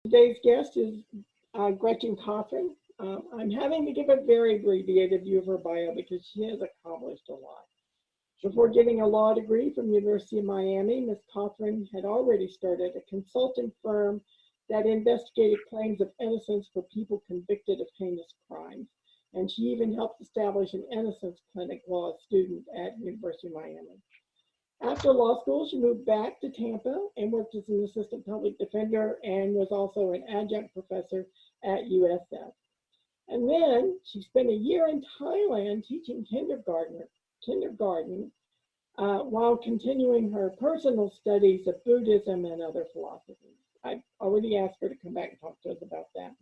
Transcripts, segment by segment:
Today's guest is Gretchen Cothron. I'm having to give a very abbreviated view of her bio because she has accomplished a lot. Before getting a law degree from the University of Miami, Ms. Cothron had already started a consulting firm that investigated claims of innocence for people convicted of heinous crimes. And she even helped establish an innocence clinic while a student at the University of Miami. After law school, she moved back to Tampa and worked as an assistant public defender and was also an adjunct professor at USF. And then she spent a year in Thailand teaching kindergarten while continuing her personal studies of Buddhism and other philosophies. I've already asked her to come back and talk to us about that.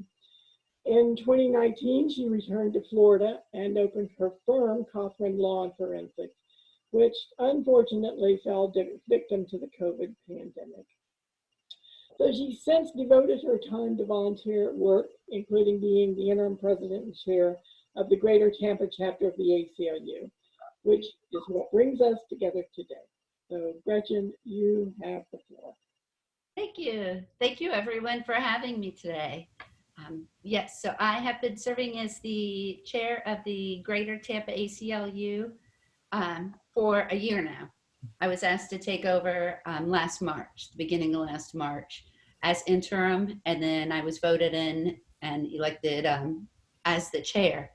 In 2019, she returned to Florida and opened her firm, Cothron Law and Forensics, which unfortunately fell victim to the COVID pandemic. So she's since devoted her time to volunteer work, including being the interim president and chair of the Greater Tampa chapter of the ACLU, which is what brings us together today. So Gretchen, you have the floor. Thank you. Thank you everyone for having me today. Yes, so I have been serving as the chair of the Greater Tampa ACLU for a year now. I was asked to take over last March, the beginning of last March, as interim, and then I was voted in and elected as the chair.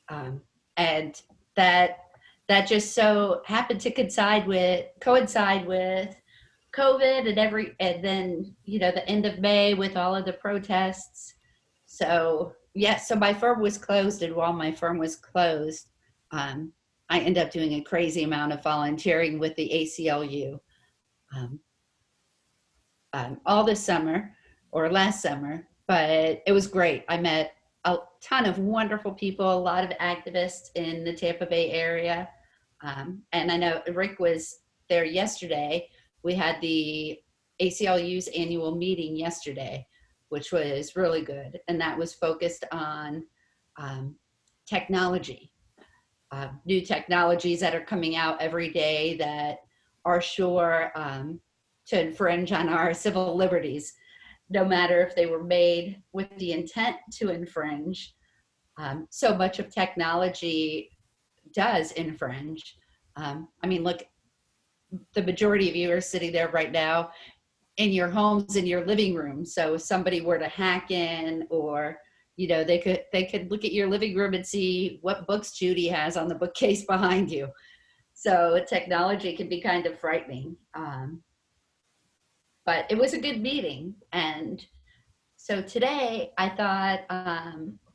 And that just so happened to coincide with COVID and then the end of May with all of the protests. So yes, so my firm was closed, and while my firm was closed, I ended up doing a crazy amount of volunteering with the ACLU all this summer or last summer, but it was great. I met a ton of wonderful people, a lot of activists in the Tampa Bay area. And I know Rick was there yesterday. We had the ACLU's annual meeting yesterday, which was really good. And that was focused on technology. New technologies that are coming out every day that are sure to infringe on our civil liberties, no matter if they were made with the intent to infringe. So much of technology does infringe. I mean, look, the majority of you are sitting there right now in your homes, in your living room. So if somebody were to hack in, or they could look at your living room and see what books Judy has on the bookcase behind you. So technology can be kind of frightening. But it was a good meeting. And so today I thought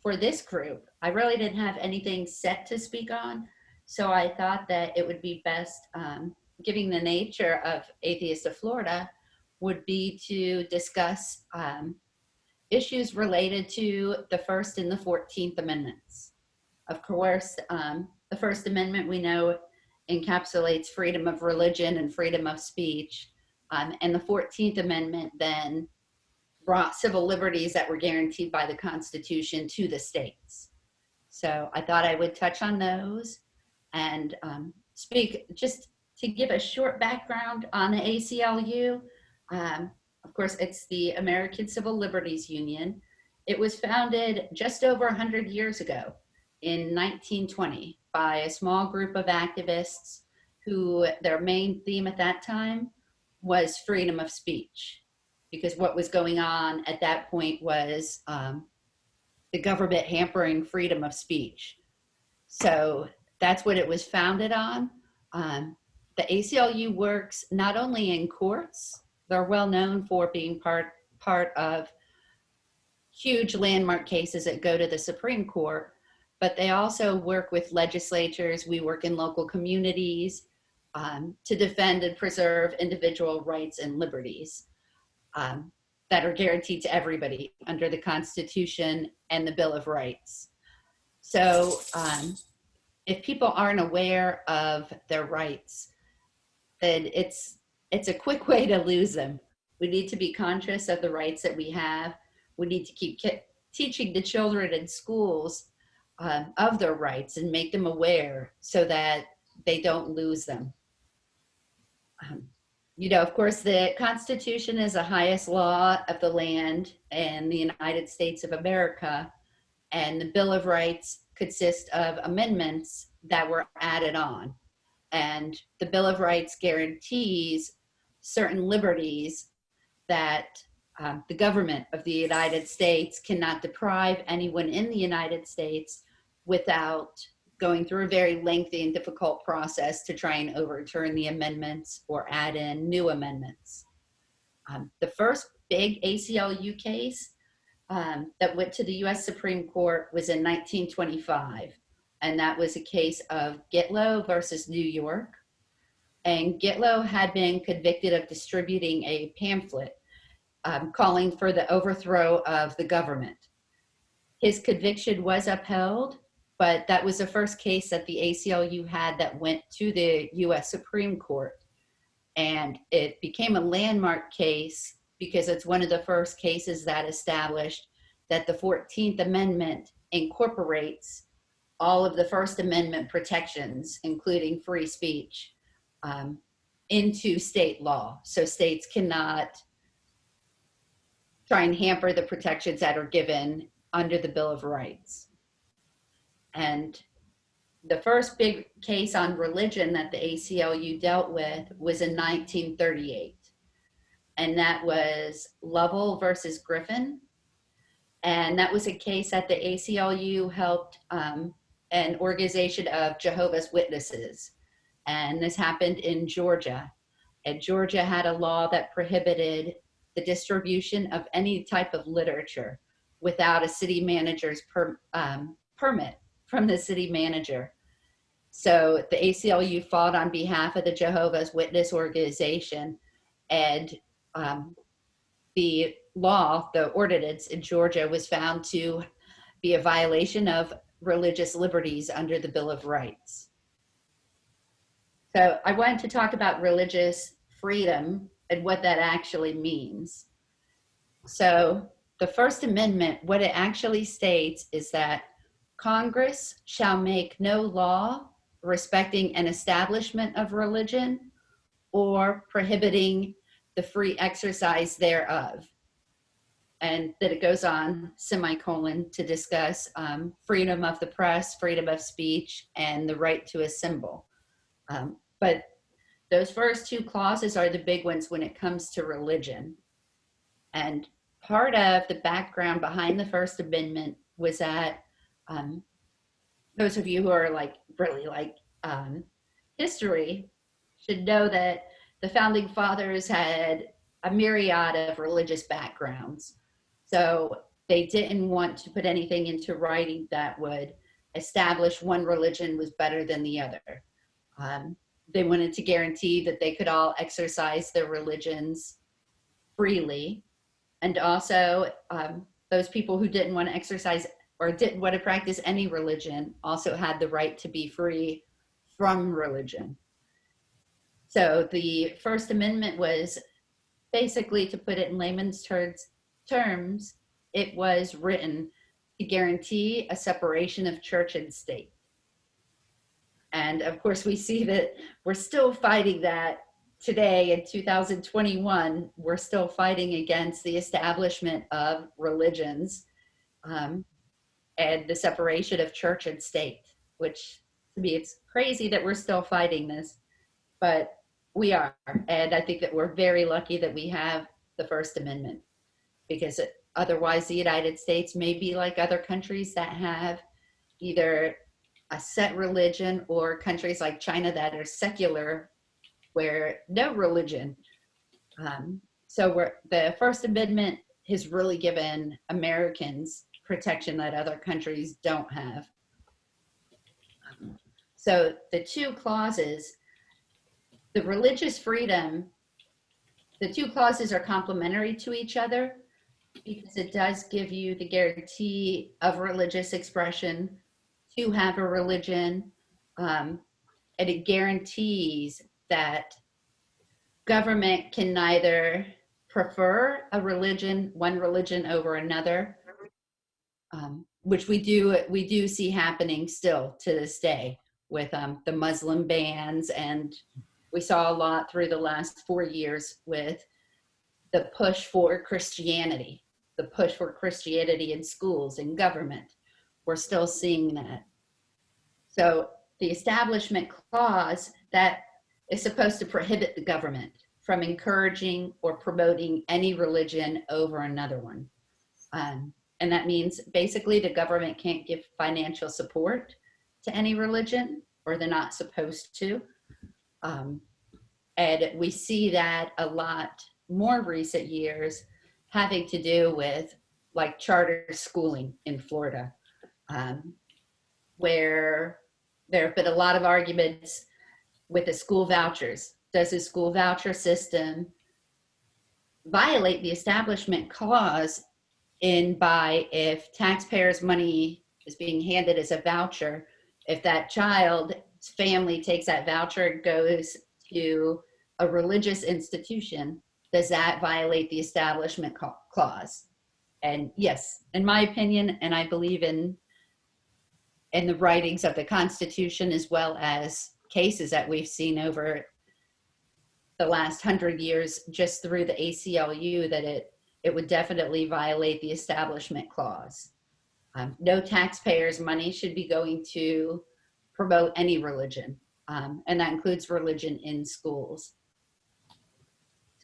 for this group, I really didn't have anything set to speak on. So I thought that it would be best, given the nature of Atheists of Florida, would be to discuss issues related to the First and the 14th Amendments. Of course, the First Amendment we know encapsulates freedom of religion and freedom of speech. And the 14th Amendment then brought civil liberties that were guaranteed by the Constitution to the states. So I thought I would touch on those and speak just to give a short background on the ACLU. Of course, it's the American Civil Liberties Union. It was founded just over 100 years ago in 1920 by a small group of activists who their main theme at that time was freedom of speech, because what was going on at that point was the government hampering freedom of speech. So that's what it was founded on. The ACLU works not only in courts, they're well known for being part of huge landmark cases that go to the Supreme Court, but they also work with legislatures. We work in local communities to defend and preserve individual rights and liberties that are guaranteed to everybody under the Constitution and the Bill of Rights. So if people aren't aware of their rights, then it's a quick way to lose them. We need to be conscious of the rights that we have. We need to keep teaching the children in schools of their rights and make them aware so that they don't lose them. Of course, the Constitution is the highest law of the land in the United States of America, and the Bill of Rights consists of amendments that were added on. And the Bill of Rights guarantees certain liberties that the government of the United States cannot deprive anyone in the United States without going through a very lengthy and difficult process to try and overturn the amendments or add in new amendments. The first big ACLU case that went to the US Supreme Court was in 1925. And that was a case of Gitlow versus New York. And Gitlow had been convicted of distributing a pamphlet calling for the overthrow of the government. His conviction was upheld, but that was the first case that the ACLU had that went to the US Supreme Court. And it became a landmark case because it's one of the first cases that established that the 14th Amendment incorporates all of the First Amendment protections, including free speech, into state law. So states cannot try and hamper the protections that are given under the Bill of Rights. And the first big case on religion that the ACLU dealt with was in 1938. And that was Lovell versus Griffin. And that was a case that the ACLU helped an organization of Jehovah's Witnesses. And this happened in Georgia. And Georgia had a law that prohibited the distribution of any type of literature without a city manager's permit from the city manager. So the ACLU fought on behalf of the Jehovah's Witness organization, and the law, the ordinance in Georgia, was found to be a violation of religious liberties under the Bill of Rights. So I wanted to talk about religious freedom and what that actually means. So the First Amendment, what it actually states is that Congress shall make no law respecting an establishment of religion or prohibiting the free exercise thereof. And then it goes on, semicolon, to discuss freedom of the press, freedom of speech, and the right to assemble. But those first two clauses are the big ones when it comes to religion. And part of the background behind the First Amendment was that those of you who are really history should know that the founding fathers had a myriad of religious backgrounds. So they didn't want to put anything into writing that would establish one religion was better than the other. They wanted to guarantee that they could all exercise their religions freely. And also those people who didn't want to exercise or didn't want to practice any religion also had the right to be free from religion. So the First Amendment was basically, to put it in layman's terms, it was written to guarantee a separation of church and state. And of course, we see that we're still fighting that today in 2021. We're still fighting against the establishment of religions and the separation of church and state, which to me, it's crazy that we're still fighting this, but we are. And I think that we're very lucky that we have the First Amendment, because otherwise the United States may be like other countries that have either a set religion, or countries like China that are secular, where no religion. So the First Amendment has really given Americans protection that other countries don't have. So the two clauses, the religious freedom, the two clauses are complementary to each other, because it does give you the guarantee of religious expression to have a religion, and it guarantees that government can neither prefer one religion over another, which we do see happening still to this day with the Muslim bans and we saw a lot through the last 4 years with the push for Christianity, the push for Christianity in schools and government. We're still seeing that. So the Establishment Clause, that is supposed to prohibit the government from encouraging or promoting any religion over another one. And that means basically the government can't give financial support to any religion, or they're not supposed to. And we see that a lot more recent years having to do with like charter schooling in Florida, where there have been a lot of arguments with the school vouchers. Does the school voucher system violate the Establishment Clause in by if taxpayers' money is being handed as a voucher, if that child's family takes that voucher and goes to a religious institution, does that violate the Establishment Clause? And yes, in my opinion, and I believe in the writings of the Constitution, as well as cases that we've seen over the last 100 years just through the ACLU, that it would definitely violate the Establishment Clause. No taxpayers' money should be going to promote any religion, and that includes religion in schools.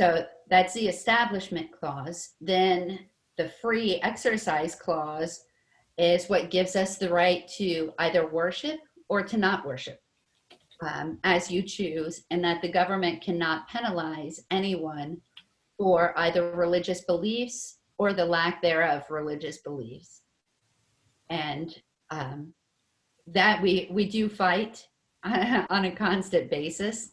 So that's the Establishment Clause. Then the Free Exercise Clause is what gives us the right to either worship or to not worship, as you choose, and that the government cannot penalize anyone for either religious beliefs or the lack thereof religious beliefs. And that we do fight on a constant basis,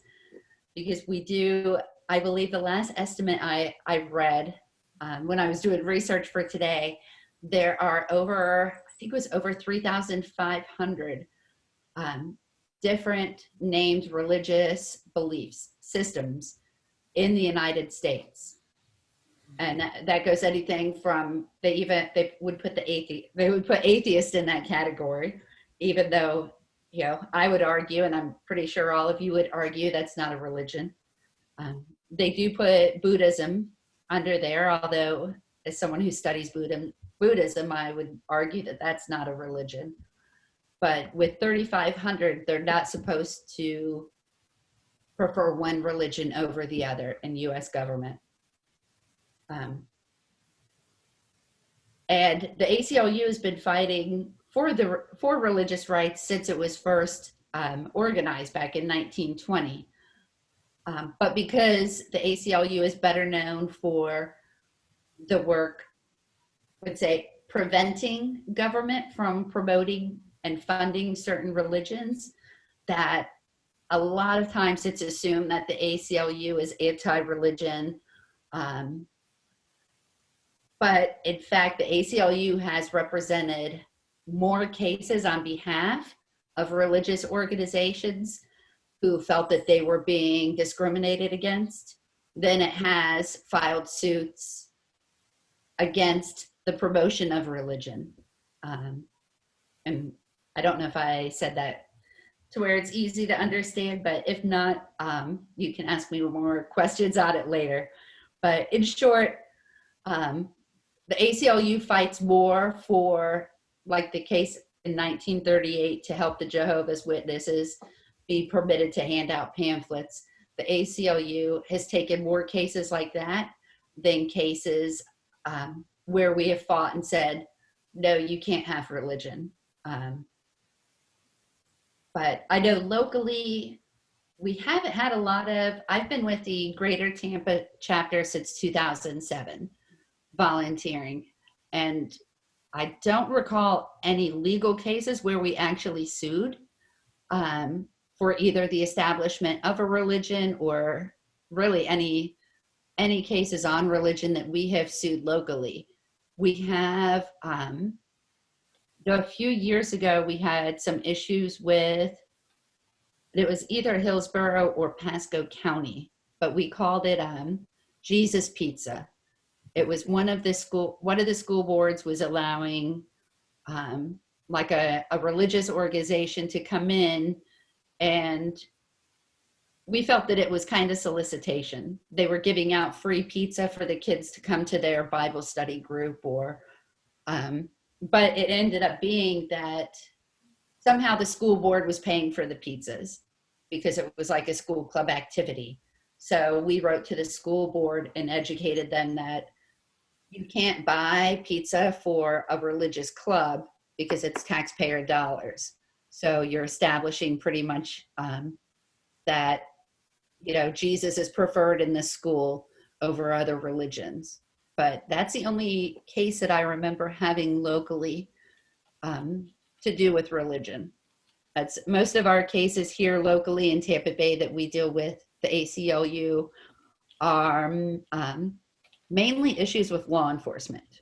because we do, I believe the last estimate I read when I was doing research for today, there are over, I think it was over 3,500 different named religious beliefs systems in the United States. And that goes anything from, they would put atheist in that category, even though, you know, I would argue, and I'm pretty sure all of you would argue, that's not a religion. They do put Buddhism under there, although as someone who studies Buddhism, I would argue that that's not a religion. But with 3,500, they're not supposed to prefer one religion over the other in U.S. government. And the ACLU has been fighting for religious rights since it was first organized back in 1920. But because the ACLU is better known for the work, I would say, preventing government from promoting and funding certain religions, that a lot of times it's assumed that the ACLU is anti-religion. But in fact, the ACLU has represented more cases on behalf of religious organizations who felt that they were being discriminated against than it has filed suits against the promotion of religion. And I don't know if I said that to where it's easy to understand, but if not, you can ask me more questions on it later. But in short, the ACLU fights more for, like the case in 1938, to help the Jehovah's Witnesses be permitted to hand out pamphlets. The ACLU has taken more cases like that than cases where we have fought and said, no, you can't have religion. But I know locally, we haven't had a lot of, I've been with the Greater Tampa chapter since 2007, volunteering. And I don't recall any legal cases where we actually sued for either the establishment of a religion or really any cases on religion that we have sued locally. We have, a few years ago, we had some issues with, it was either Hillsborough or Pasco County, but we called it Jesus Pizza. It was one of the school boards was allowing like a religious organization to come in and we felt that it was kind of solicitation. They were giving out free pizza for the kids to come to their Bible study group, or but it ended up being that somehow the school board was paying for the pizzas because it was like a school club activity. So we wrote to the school board and educated them that you can't buy pizza for a religious club because it's taxpayer dollars. So you're establishing pretty much that, Jesus is preferred in this school over other religions. But that's the only case that I remember having locally to do with religion. That's most of our cases here locally in Tampa Bay that we deal with, the ACLU, are mainly issues with law enforcement.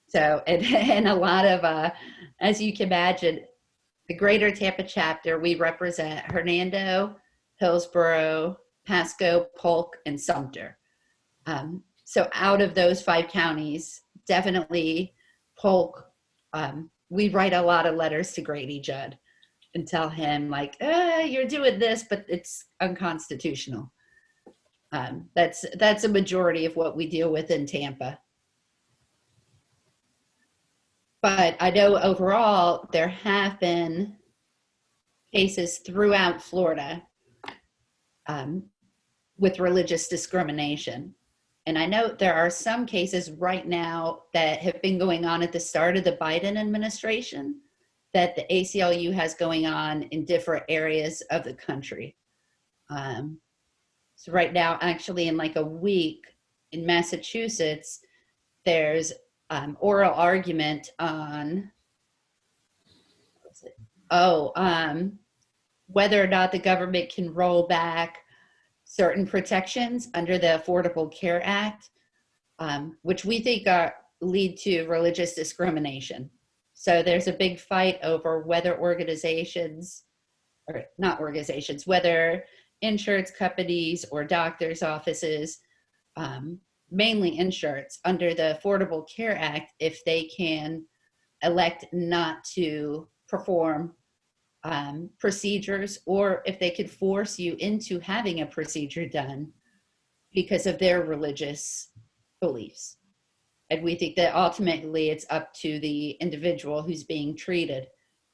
So, and a lot of, as you can imagine, the Greater Tampa chapter, we represent Hernando, Hillsborough, Pasco, Polk, and Sumter. So out of those 5 counties, definitely Polk, we write a lot of letters to Grady Judd and tell him like, you're doing this, but it's unconstitutional. That's a majority of what we deal with in Tampa. But I know overall there have been cases throughout Florida with religious discrimination. And I know there are some cases right now that have been going on at the start of the Biden administration that the ACLU has going on in different areas of the country. So right now, actually in like a week in Massachusetts, there's oral argument on whether or not the government can roll back certain protections under the Affordable Care Act, which we think lead to religious discrimination. So there's a big fight over whether whether insurance companies or doctors' offices, mainly insurance, under the Affordable Care Act, if they can elect not to perform procedures, or if they could force you into having a procedure done because of their religious beliefs. And we think that ultimately it's up to the individual who's being treated,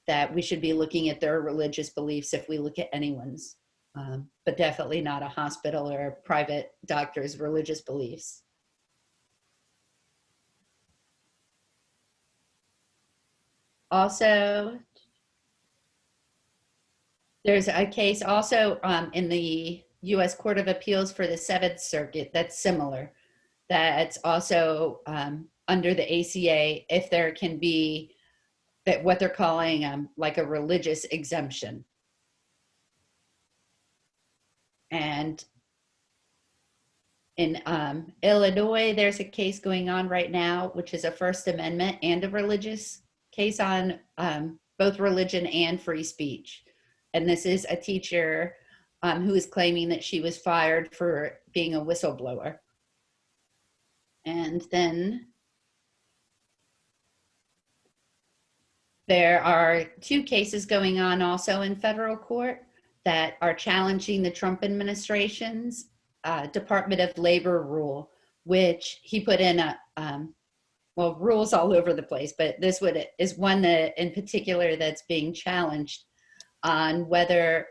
that we should be looking at their religious beliefs if we look at anyone's, but definitely not a hospital or a private doctor's religious beliefs. Also, there's a case also in the U.S. Court of Appeals for the Seventh Circuit that's similar. That's also under the ACA, if there can be that what they're calling like a religious exemption. And in Illinois, there's a case going on right now, which is a First Amendment and a religious case on both religion and free speech. And this is a teacher who is claiming that she was fired for being a whistleblower. And then there are 2 cases going on also in federal court that are challenging the Trump administration's Department of Labor rule, which he put in rules all over the place, but this is one that in particular that's being challenged on whether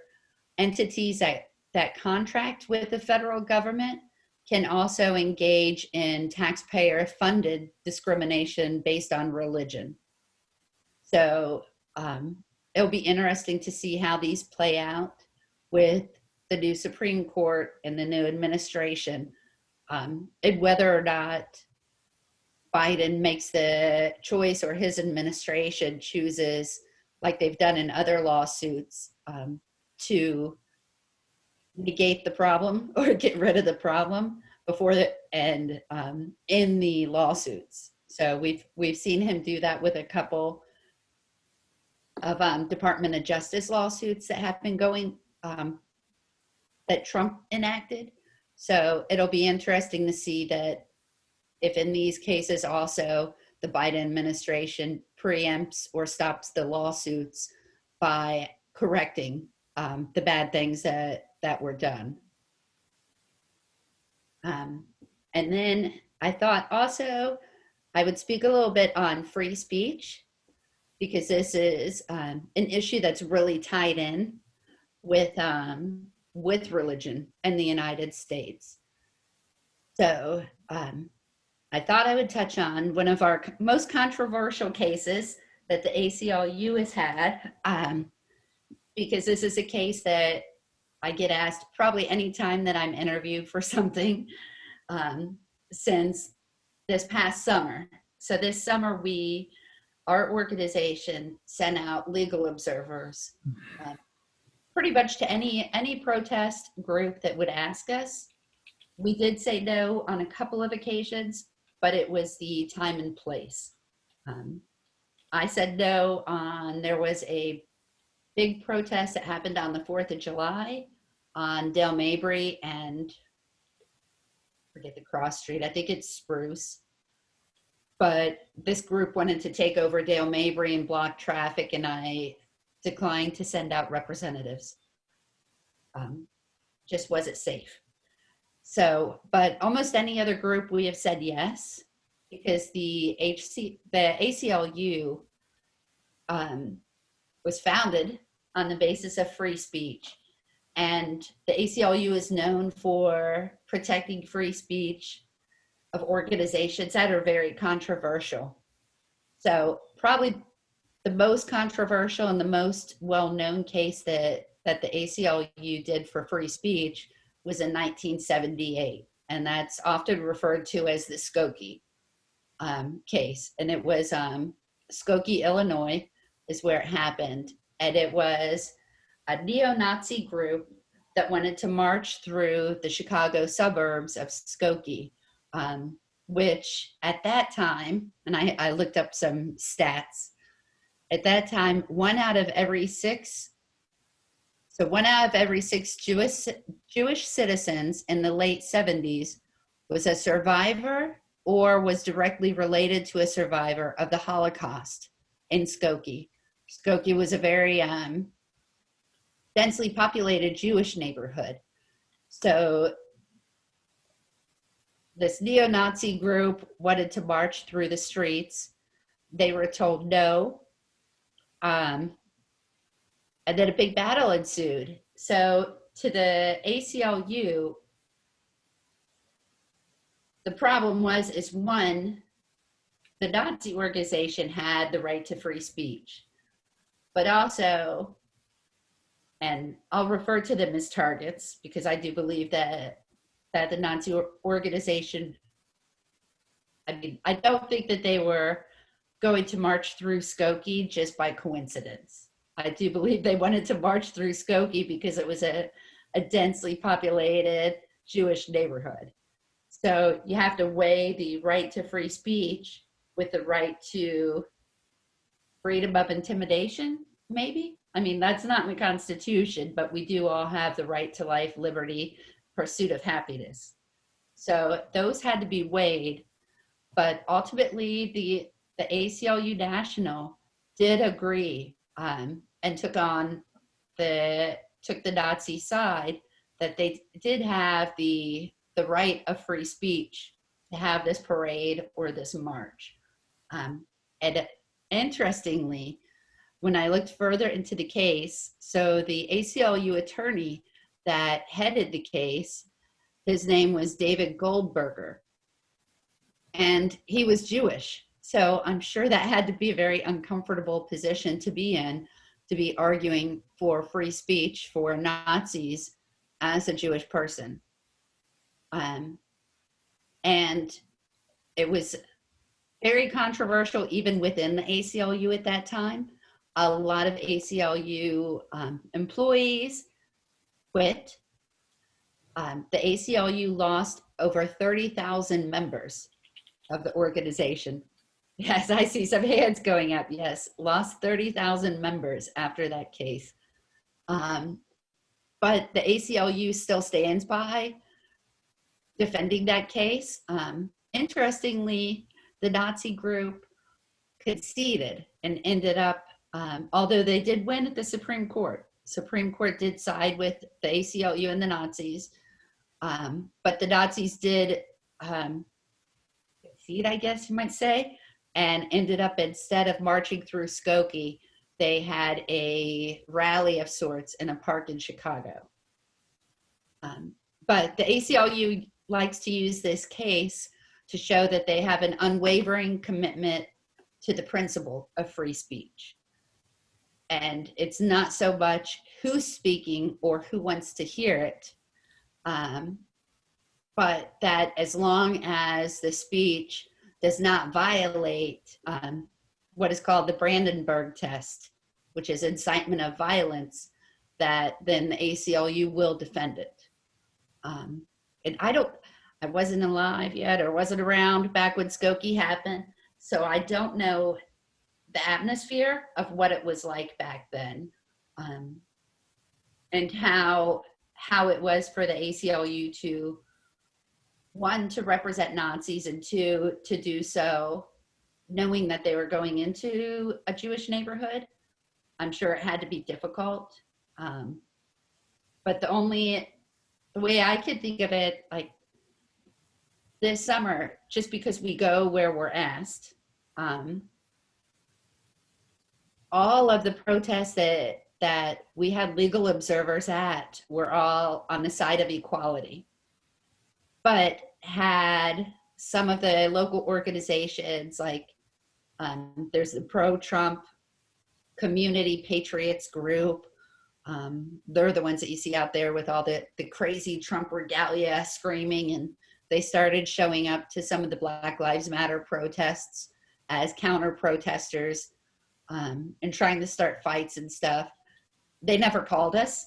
entities that contract with the federal government can also engage in taxpayer-funded discrimination based on religion. So it'll be interesting to see how these play out with the new Supreme Court and the new administration, and whether or not Biden makes the choice or his administration chooses, like they've done in other lawsuits, to negate the problem or get rid of the problem in the lawsuits. So we've seen him do that with a couple of Department of Justice lawsuits that have been going, that Trump enacted. So it'll be interesting to see that if in these cases also the Biden administration preempts or stops the lawsuits by correcting the bad things that were done. And then I thought also I would speak a little bit on free speech, because this is an issue that's really tied in with religion in the United States. So I thought I would touch on one of our most controversial cases that the ACLU has had, because this is a case that I get asked probably anytime that I'm interviewed for something since this past summer. So this summer, our organization sent out legal observers pretty much to any protest group that would ask us. We did say no on a couple of occasions, but it was the time and place. I said no there was a big protest that happened on the 4th of July on Dale Mabry and forget the cross street. I think it's Spruce. But this group wanted to take over Dale Mabry and block traffic, and I declined to send out representatives. Just wasn't safe. So, but almost any other group we have said yes, because the ACLU was founded on the basis of free speech. And the ACLU is known for protecting free speech of organizations that are very controversial. So probably the most controversial and the most well-known case that the ACLU did for free speech was in 1978. And that's often referred to as the Skokie case. And it was Skokie, Illinois is where it happened. And it was a neo-Nazi group that wanted to march through the Chicago suburbs of Skokie, which at that time, and I looked up some stats, at that time, one out of every six Jewish citizens in the late 70s was a survivor or was directly related to a survivor of the Holocaust in Skokie. Skokie was a very densely populated Jewish neighborhood. So this neo-Nazi group wanted to march through the streets. They were told no. And then a big battle ensued. So to the ACLU, the problem is one, the Nazi organization had the right to free speech, but also, and I'll refer to them as targets because I do believe that the Nazi organization, I don't think that they were going to march through Skokie just by coincidence. I do believe they wanted to march through Skokie because it was a densely populated Jewish neighborhood. So you have to weigh the right to free speech with the right to freedom of intimidation, maybe? I mean, that's not in the Constitution, but we do all have the right to life, liberty, pursuit of happiness. So those had to be weighed, but ultimately the ACLU National did agree and took the Nazi side that they did have the right of free speech to have this parade or this march. And interestingly, when I looked further into the case, so the ACLU attorney that headed the case, his name was David Goldberger, and he was Jewish. So I'm sure that had to be a very uncomfortable position to be in, to be arguing for free speech for Nazis as a Jewish person. And it was very controversial even within the ACLU at that time. A lot of ACLU employees quit. The ACLU lost over 30,000 members of the organization. Yes, I see some hands going up. Yes, lost 30,000 members after that case. But the ACLU still stands by defending that case. Interestingly, the Nazi group conceded and ended up, although they did win at the Supreme Court. Supreme Court did side with the ACLU and the Nazis, but the Nazis did succeed, I guess you might say, and ended up, instead of marching through Skokie, they had a rally of sorts in a park in Chicago. But the ACLU likes to use this case to show that they have an unwavering commitment to the principle of free speech. And it's not so much who's speaking or who wants to hear it, but that as long as the speech does not violate what is called the Brandenburg test, which is incitement of violence, that then the ACLU will defend it. And I wasn't alive yet or wasn't around back when Skokie happened, so I don't know the atmosphere of what it was like back then, and how it was for the ACLU to, one, to represent Nazis, and two, to do so knowing that they were going into a Jewish neighborhood. I'm sure it had to be difficult, but the way I could think of it, like this summer, just because we go where we're asked, all of the protests that we had legal observers at were all on the side of equality, but had some of the local organizations, like there's the pro-Trump Community Patriots group. They're the ones that you see out there with all the crazy Trump regalia screaming, and they started showing up to some of the Black Lives Matter protests as counter protesters, and trying to start fights and stuff. They never called us.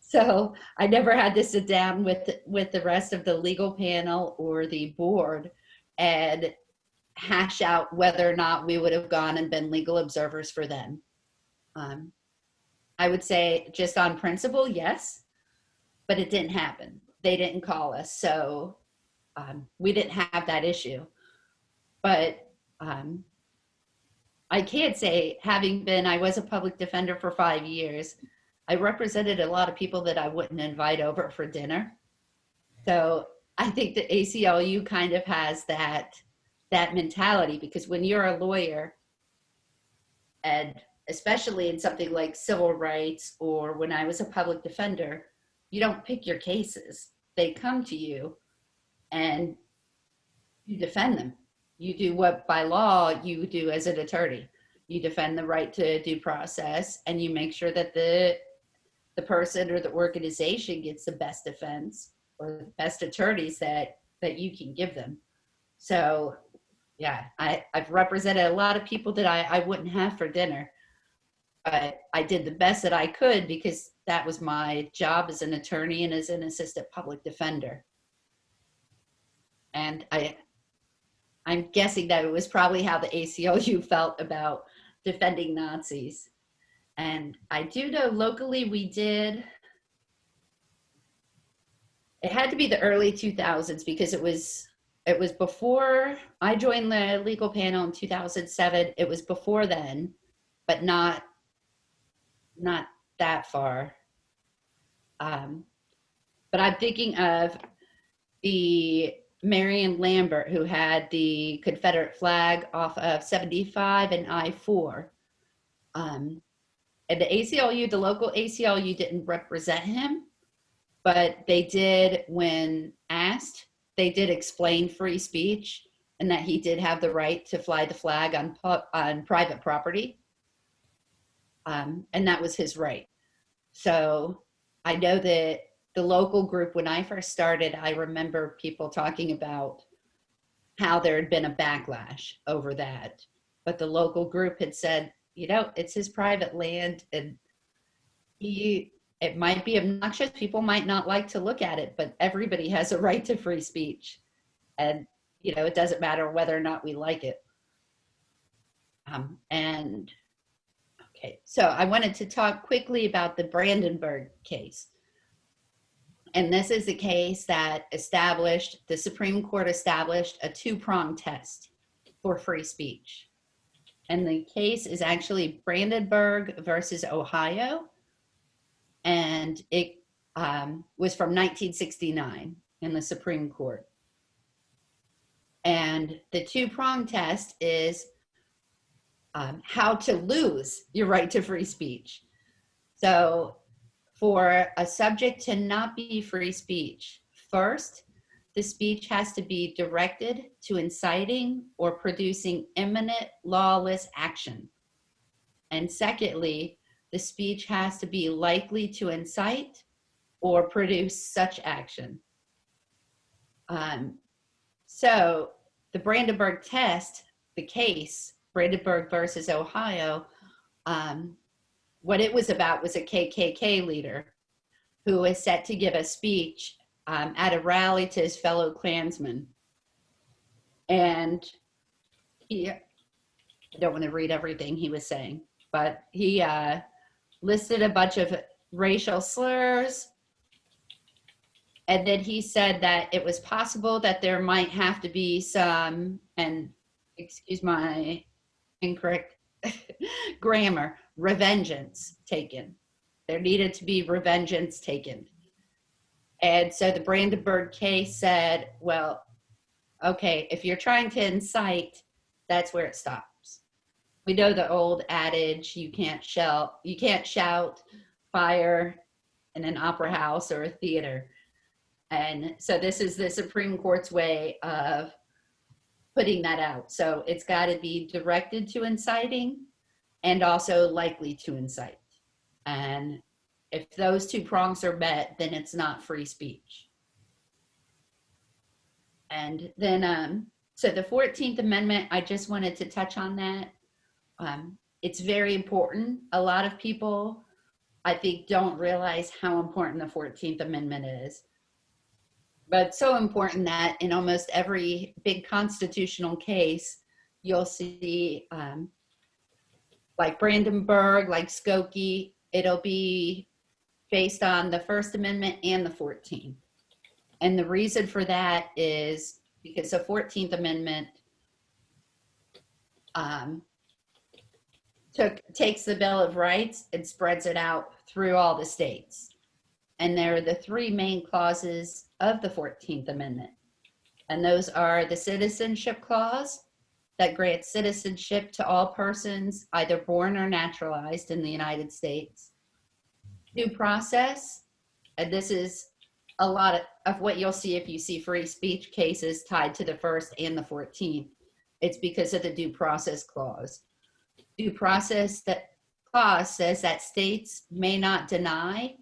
So I never had to sit down with the rest of the legal panel or the board and hash out whether or not we would have gone and been legal observers for them. I would say just on principle, yes, but it didn't happen. They didn't call us, so we didn't have that issue. But I can't say, I was a public defender for 5 years. I represented a lot of people that I wouldn't invite over for dinner. So I think the ACLU kind of has that mentality, because when you're a lawyer, and especially in something like civil rights, or when I was a public defender, you don't pick your cases. They come to you and you defend them. You do what by law you do as an attorney. You defend the right to due process, and you make sure that the person or the organization gets the best defense or the best attorneys that you can give them. So yeah, I've represented a lot of people that I wouldn't have for dinner, but I did the best that I could because that was my job as an attorney and as an assistant public defender. And I'm guessing that it was probably how the ACLU felt about defending Nazis. And I do know locally it had to be the early 2000s, because it was before I joined the legal panel in 2007. It was before then, but not that far. But I'm thinking of the Marion Lambert, who had the Confederate flag off of 75 and I-4. And the ACLU, the local ACLU, didn't represent him, but they did, when asked, they did explain free speech and that he did have the right to fly the flag on private property. And that was his right. So I know that the local group, when I first started, I remember people talking about how there had been a backlash over that. But the local group had said, it's his private land, and it might be obnoxious. People might not like to look at it, but everybody has a right to free speech. And, it doesn't matter whether or not we like it. Okay, so I wanted to talk quickly about the Brandenburg case. And this is a case that the Supreme Court established a two-pronged test for free speech. And the case is actually Brandenburg versus Ohio. and it was from 1969 in the Supreme Court. And the two-prong test is how to lose your right to free speech. So for a subject to not be free speech, first, the speech has to be directed to inciting or producing imminent lawless action. And secondly, the speech has to be likely to incite or produce such action. So the Brandenburg test, the case, Brandenburg versus Ohio, what it was about was a KKK leader who was set to give a speech at a rally to his fellow Klansmen. And I don't want to read everything he was saying, but he listed a bunch of racial slurs. And then he said that it was possible that there might have to be some, and excuse my incorrect grammar, revengeance taken. There needed to be revengeance taken. And so the Brandenburg case said, well, okay, if you're trying to incite, that's where it stops. We know the old adage, you can't shout fire in an opera house or a theater. And so this is the Supreme Court's way of putting that out. So it's got to be directed to inciting and also likely to incite. And if those two prongs are met, then it's not free speech. And then, so the 14th Amendment, I just wanted to touch on that. It's very important. A lot of people, I think, don't realize how important the 14th Amendment is. But so important that in almost every big constitutional case, you'll see like Brandenburg, like Skokie, it'll be based on the First Amendment and the 14th. And the reason for that is because the 14th Amendment takes the Bill of Rights and spreads it out through all the states. And there are the three main clauses of the 14th Amendment. And those are the Citizenship Clause that grants citizenship to all persons either born or naturalized in the United States. Due process, and this is a lot of what you'll see if you see free speech cases tied to the first and the 14th. It's because of the Due Process Clause. Due Process Clause says that states may not deny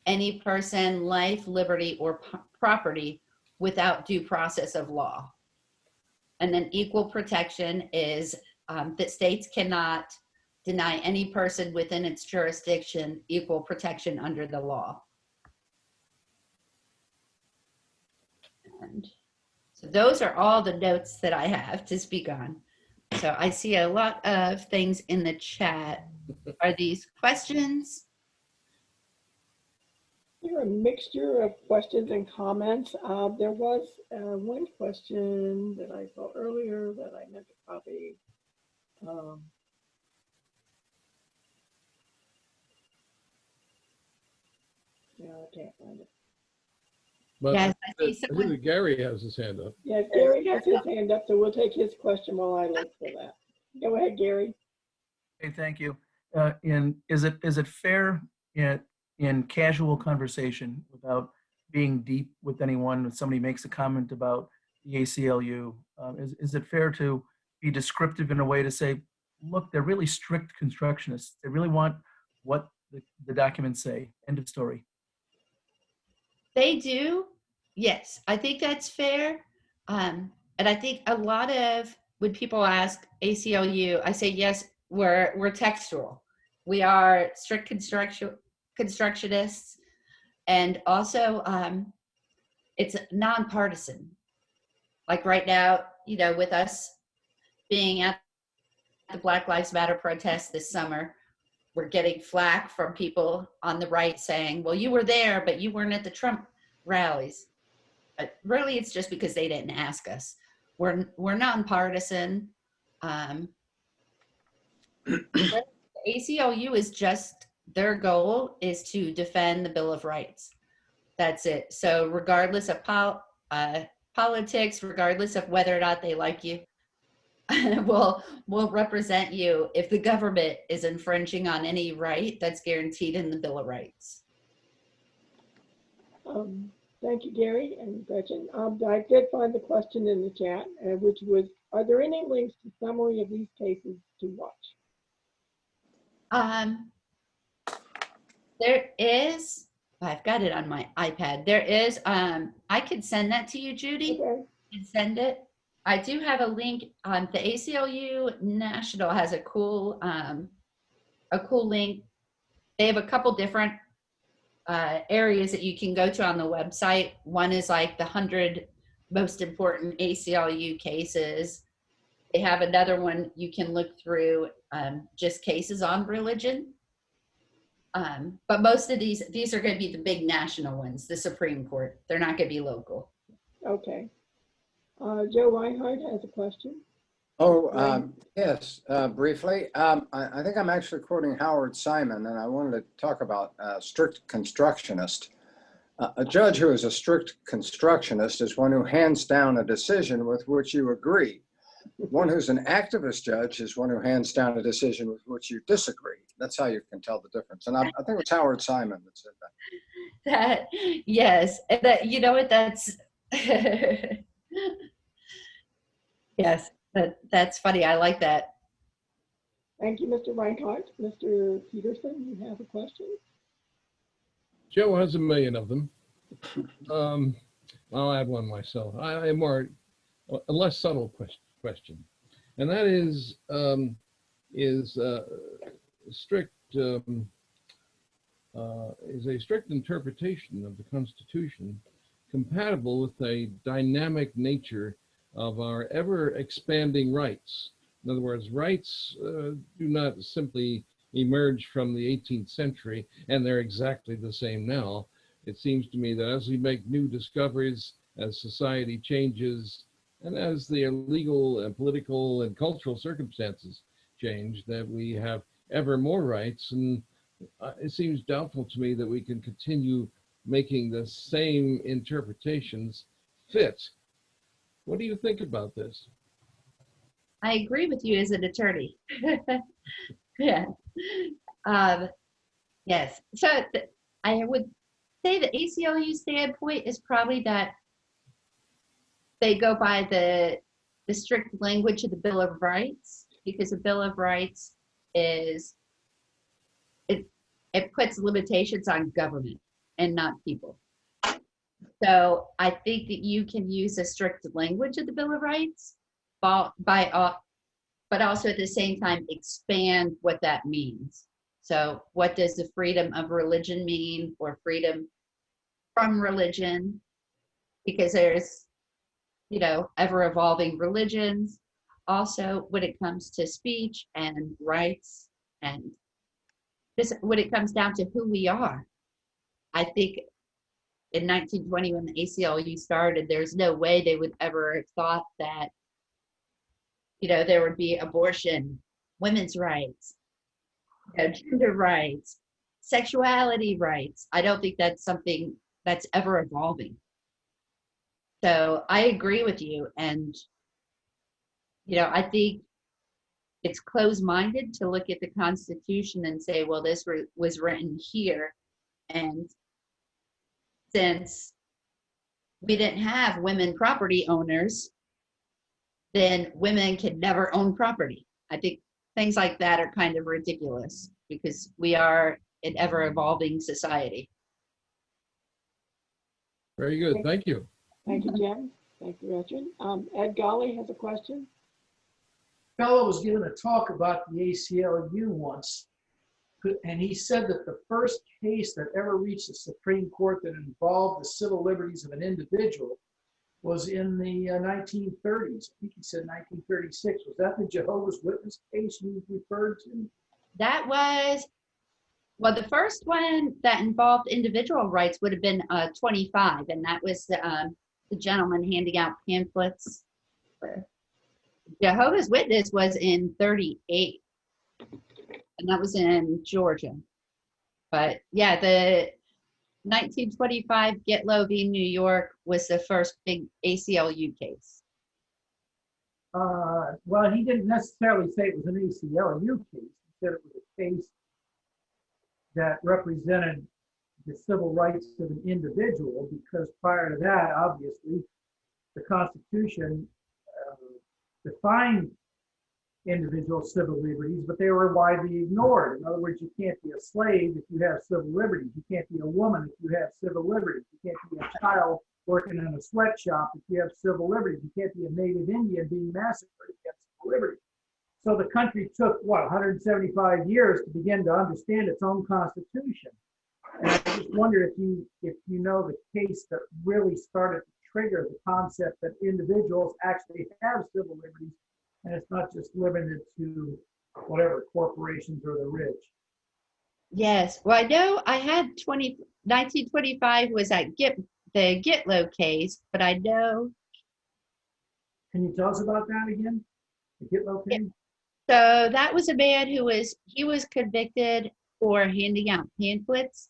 any person life, liberty, or property without due process of law. And then equal protection is that states cannot deny any person within its jurisdiction equal protection under the law. And so those are all the notes that I have to speak on. So I see a lot of things in the chat. Are these questions? There are a mixture of questions and comments. There was one question that I saw earlier that I meant to copy. Yeah, I can't find it. But Yes, I I see think someone. that Gary has his hand up. Yeah, Gary has his hand up, so we'll take his question while I look for that. Go ahead, Gary. Hey, thank you. And is it fair in casual conversation without being deep with anyone, when somebody makes a comment about the ACLU, is it fair to be descriptive in a way to say, look, they're really strict constructionists. They really want what the documents say. End of story. They do. Yes, I think that's fair. And I think a lot of when people ask ACLU, I say, yes, we're textual. We are strict constructionists. And also it's nonpartisan. Like right now, you know, with us being at the Black Lives Matter protest this summer, we're getting flack from people on the right saying, well, you were there, but you weren't at the Trump rallies. But really, it's just because they didn't ask us. We're nonpartisan. The ACLU is just their goal is to defend the Bill of Rights. That's it. So regardless of politics, regardless of whether or not they like you, will represent you if the government is infringing on any right that's guaranteed in the Bill of Rights. Thank you, Gary and Gretchen. I did find the question in the chat, which was, are there any links to summary of these cases to watch? There is, I've got it on my iPad. There is, I could send that to you, Judy, Okay. and send it. I do have a link on the ACLU National has a cool link. They have a couple different areas that you can go to on the website. One is like the 100 most important ACLU cases. They have another one you can look through, just cases on religion. But most of these are going to be the big national ones, the Supreme Court. They're not going to be local. Okay. Joe Reinhardt has a question. Oh, yes, briefly. I think I'm actually quoting Howard Simon, and I wanted to talk about strict constructionist. A judge who is a strict constructionist is one who hands down a decision with which you agree. One who's an activist judge is one who hands down a decision with which you disagree. That's how you can tell the difference. And I think it was Howard Simon that said that. That, yes, and that, you know what, that's, yes, that's funny. I like that. Thank you, Mr. Reinhardt. Mr. Peterson, you have a question? Joe has a million of them. I'll add one myself. I have a less subtle question, and that is a strict interpretation of the Constitution compatible with a dynamic nature of our ever-expanding rights? In other words, rights do not simply emerge from the 18th century, and they're exactly the same now. It seems to me that as we make new discoveries, as society changes, and as the legal and political and cultural circumstances change, that we have ever more rights. And it seems doubtful to me that we can continue making the same interpretations fit. What do you think about this? I agree with you as an attorney. Yeah. Yes. So I would say the ACLU standpoint is probably that they go by the strict language of the Bill of Rights, because the Bill of Rights is, it puts limitations on government and not people. So I think that you can use the strict language of the Bill of Rights, but also at the same time expand what that means. So what does the freedom of religion mean, or freedom from religion? Because there's, you know, ever evolving religions. Also, when it comes to speech and rights, and just when it comes down to who we are, I think in 1920, when the ACLU started, there's no way they would ever have thought that, you know, there would be abortion, women's rights, you know, gender rights, sexuality rights. I don't think that's something that's ever evolving. So I agree with you. And, you know, I think it's closed-minded to look at the Constitution and say, well, this was written here. And since we didn't have women property owners, then women can never own property. I think things like that are kind of ridiculous, because we are an ever-evolving society. Very good. Thank you. Thank you, Jen. Thank you, Gretchen. Ed Golly has a question. Fellow was giving a talk about the ACLU once, and he said that the first case that ever reached the Supreme Court that involved the civil liberties of an individual was in the 1930s. I think he said 1936. Was that the Jehovah's Witness case you referred to? That was, well, the first one that involved individual rights would have been 25, and that was the gentleman handing out pamphlets. Jehovah's Witness was in 38, and that was in Georgia. But yeah, the 1925 Gitlow v. New York was the first big ACLU case. Well, he didn't necessarily say it was an ACLU case. He said it was a case that represented the civil rights of an individual, because prior to that, obviously, the Constitution defined individual civil liberties, but they were widely ignored. In other words, you can't be a slave if you have civil liberties. You can't be a woman if you have civil liberties. You can't be a child working in a sweatshop if you have civil liberties. You can't be a native Indian being massacred if you have civil liberties. So the country took, what, 175 years to begin to understand its own Constitution. And I just wonder if you know the case that really started to trigger the concept that individuals actually have civil liberties, and it's not just limited to whatever corporations or the rich. Yes. Well, I know I had 1925 was the Gitlow case, but I know. Can you tell us about that again? The Gitlow case? So that was a man who was convicted for handing out pamphlets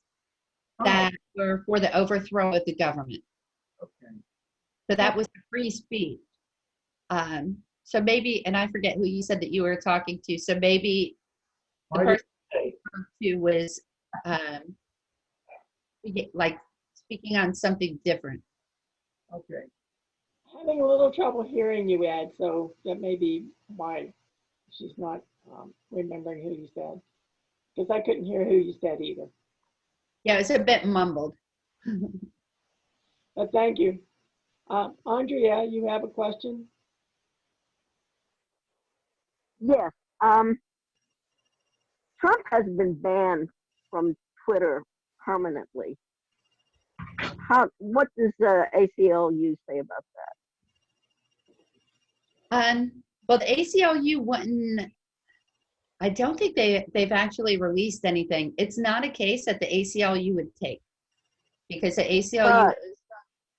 that were for the overthrow of the government. Okay. So that was free speech. So maybe, and I forget who you said that you were talking to. So maybe the person who was like speaking on something different. Okay. Having a little trouble hearing you, Ed, so that may be why she's not remembering who you said. Because I couldn't hear who you said either. Yeah, it was a bit mumbled. But thank you. Andrea, you have a question? Yes. Trump has been banned from Twitter permanently. What does the ACLU say about that? Well, the ACLU wouldn't. I don't think they've actually released anything. It's not a case that the ACLU would take, because the ACLU.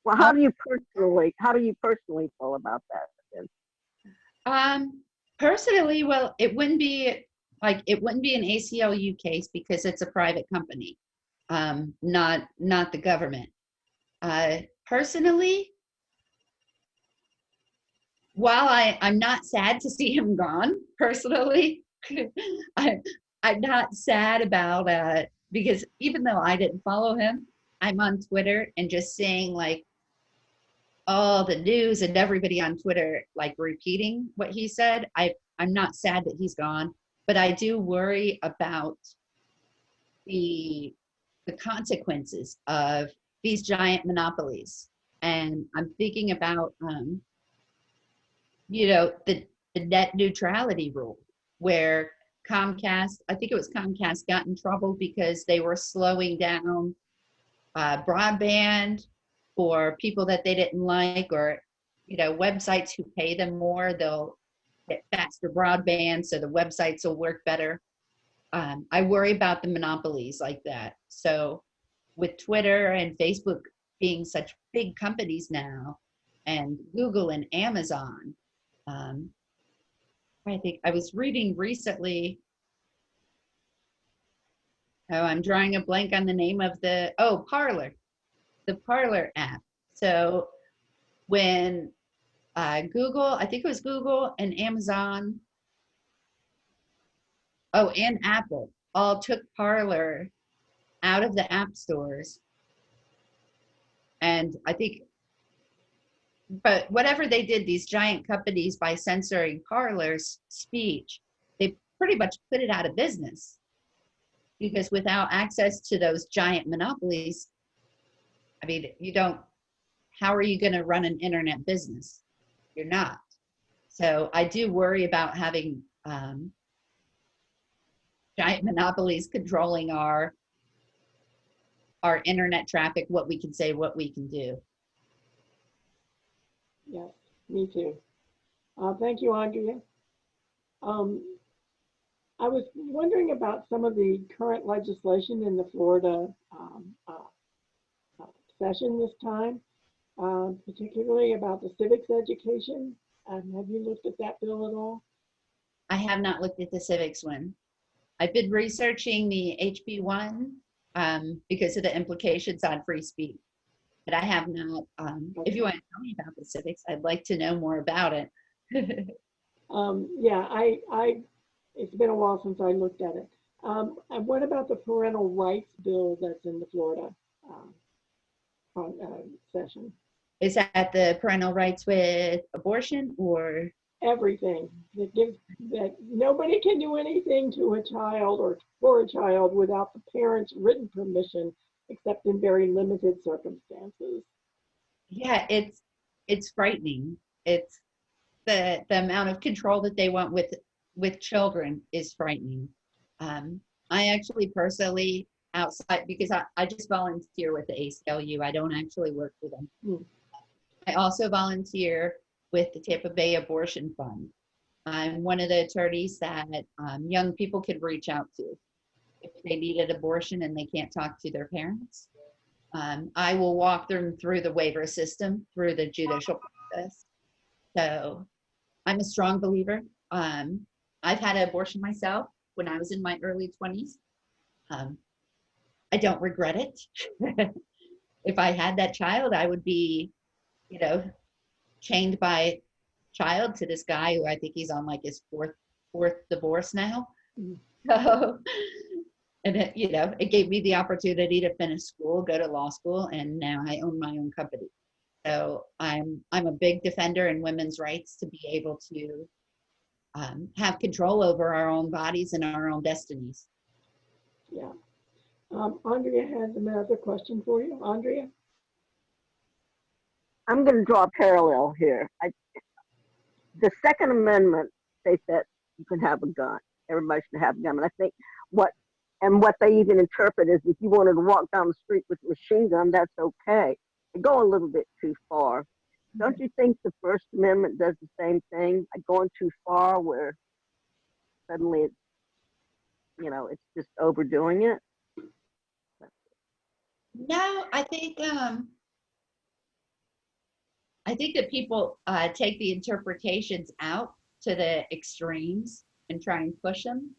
Well, how do you personally feel about that then? Personally, well, it wouldn't be an ACLU case because it's a private company, not the government. Personally, while I'm not sad to see him gone, personally, I'm not sad about because even though I didn't follow him, I'm on Twitter and just seeing like all the news and everybody on Twitter like repeating what he said. I'm not sad that he's gone, but I do worry about the consequences of these giant monopolies. And I'm thinking about the net neutrality rule, where Comcast, I think it was Comcast, got in trouble because they were slowing down broadband for people that they didn't like, or websites who pay them more, they'll get faster broadband so the websites will work better. I worry about the monopolies like that. So with Twitter and Facebook being such big companies now, and Google and Amazon, I think I was reading recently, I'm drawing a blank on the name of Parler, the Parler app. So when Google, I think it was Google and Amazon, and Apple all took Parler out of the app stores. And I think, but whatever they did, these giant companies, by censoring Parler's speech, they pretty much put it out of business. Because without access to those giant monopolies, I mean, how are you going to run an internet business? You're not. So I do worry about having giant monopolies controlling our internet traffic, what we can say, what we can do. Yes, me too. Thank you, Andrea. I was wondering about some of the current legislation in the Florida session this time, particularly about the civics education. Have you looked at that bill at all? I have not looked at the civics one. I've been researching the HB1 because of the implications on free speech. But I have not, if you want to tell me about the civics, I'd like to know more about it. Yeah, it's been a while since I looked at it. And what about the parental rights bill that's in the Florida session? Is that the parental rights with abortion or? Everything that gives that nobody can do anything to a child or for a child without the parent's written permission, except in very limited circumstances. Yeah, it's frightening. It's the amount of control that they want with children is frightening. I actually personally outside because I just volunteer with the ACLU. I don't actually work for them. I also volunteer with the Tampa Bay Abortion Fund. I'm one of the attorneys that young people could reach out to if they need an abortion and they can't talk to their parents. I will walk them through the waiver system, through the judicial process. So I'm a strong believer. I've had an abortion myself when I was in my early 20s. I don't regret it. If I had that child, I would be, chained by child to this guy who I think he's on like his fourth divorce now. So, and it gave me the opportunity to finish school, go to law school, and now I own my own company. So I'm a big defender in women's rights to be able to have control over our own bodies and our own destinies. Yeah. Andrea has another question for you. Andrea? I'm going to draw a parallel here. The Second Amendment states that you can have a gun. Everybody should have a gun. And I think what they even interpret is if you wanted to walk down the street with a machine gun, that's okay. They go a little bit too far. Don't you think the First Amendment does the same thing, like going too far where suddenly it's, it's just overdoing it? No, I think that people take the interpretations out to the extremes and try and push them.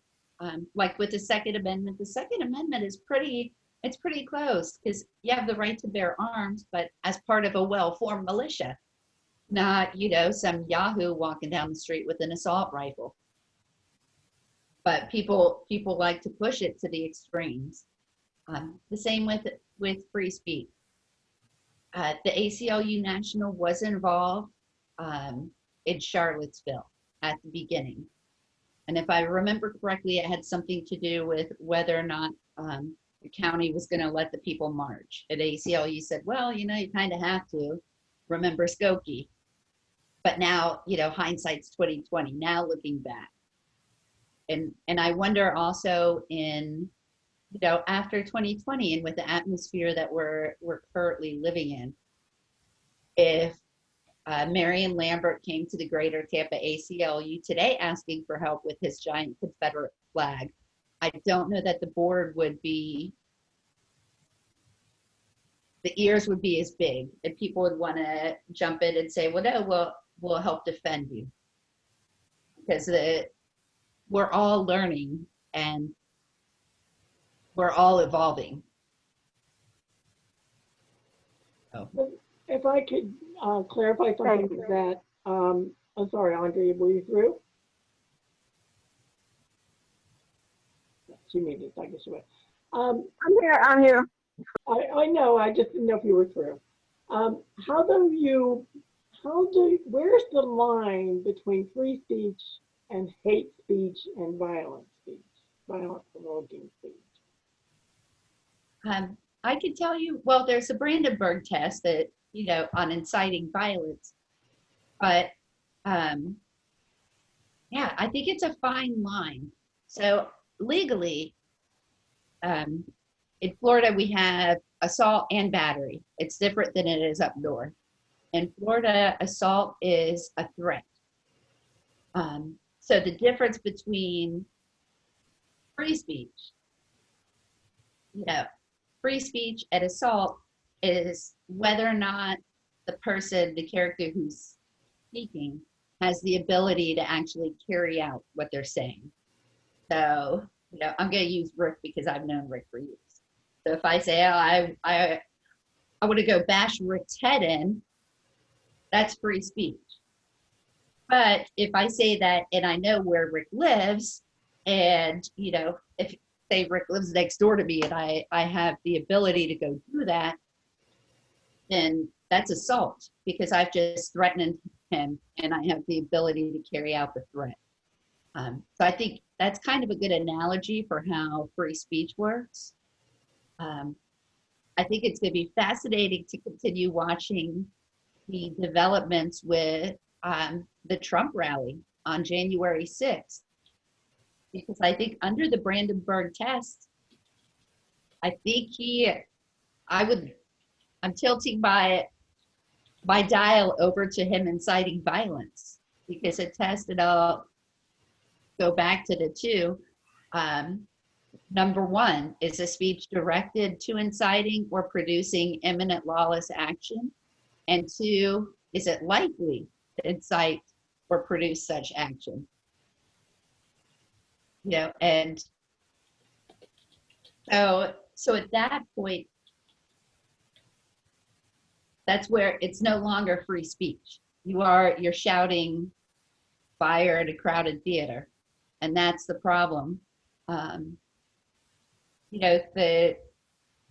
Like with the Second Amendment is pretty close because you have the right to bear arms, but as part of a well-formed militia, not, some Yahoo walking down the street with an assault rifle. But people like to push it to the extremes. The same with free speech. The ACLU National was involved in Charlottesville at the beginning. And if I remember correctly, it had something to do with whether or not the county was going to let the people march. At ACLU said, well, you kind of have to. Remember Skokie. But now, hindsight's 2020, now looking back. And I wonder also in, after 2020 and with the atmosphere that we're currently living in, if Marion Lambert came to the Greater Tampa ACLU today asking for help with his giant Confederate flag, I don't know that the board would be, the ears would be as big and people would want to jump in and say, well, no, we'll help defend you. Because we're all learning and we're all evolving. Oh. If I could clarify something with that, I'm sorry, Andrea, were you through? She made it, I guess she went. I'm here. I know, I just didn't know if you were through. Where's the line between free speech and hate speech and violent speech, violent provoking speech? I could tell you, well, there's a Brandenburg test that, on inciting violence, but yeah, I think it's a fine line. So legally, in Florida, we have assault and battery. It's different than it is up north. In Florida, assault is a threat. So the difference between free speech, free speech and assault is whether or not the person, the character who's speaking, has the ability to actually carry out what they're saying. So, I'm going to use Rick because I've known Rick for years. So if I say, oh, I want to go bash Rick's head in, that's free speech. But if I say that and I know where Rick lives, and if say Rick lives next door to me and I have the ability to go do that, then that's assault because I've just threatened him and I have the ability to carry out the threat. So I think that's kind of a good analogy for how free speech works. I think it's going to be fascinating to continue watching the developments with the Trump rally on January 6th. Because I think under the Brandenburg test, I think I'm tilting my dial over to him inciting violence because a test, and I'll go back to the two. Number one, is a speech directed to inciting or producing imminent lawless action? And two, is it likely to incite or produce such action? And so at that point, that's where it's no longer free speech. You're shouting fire at a crowded theater, and that's the problem.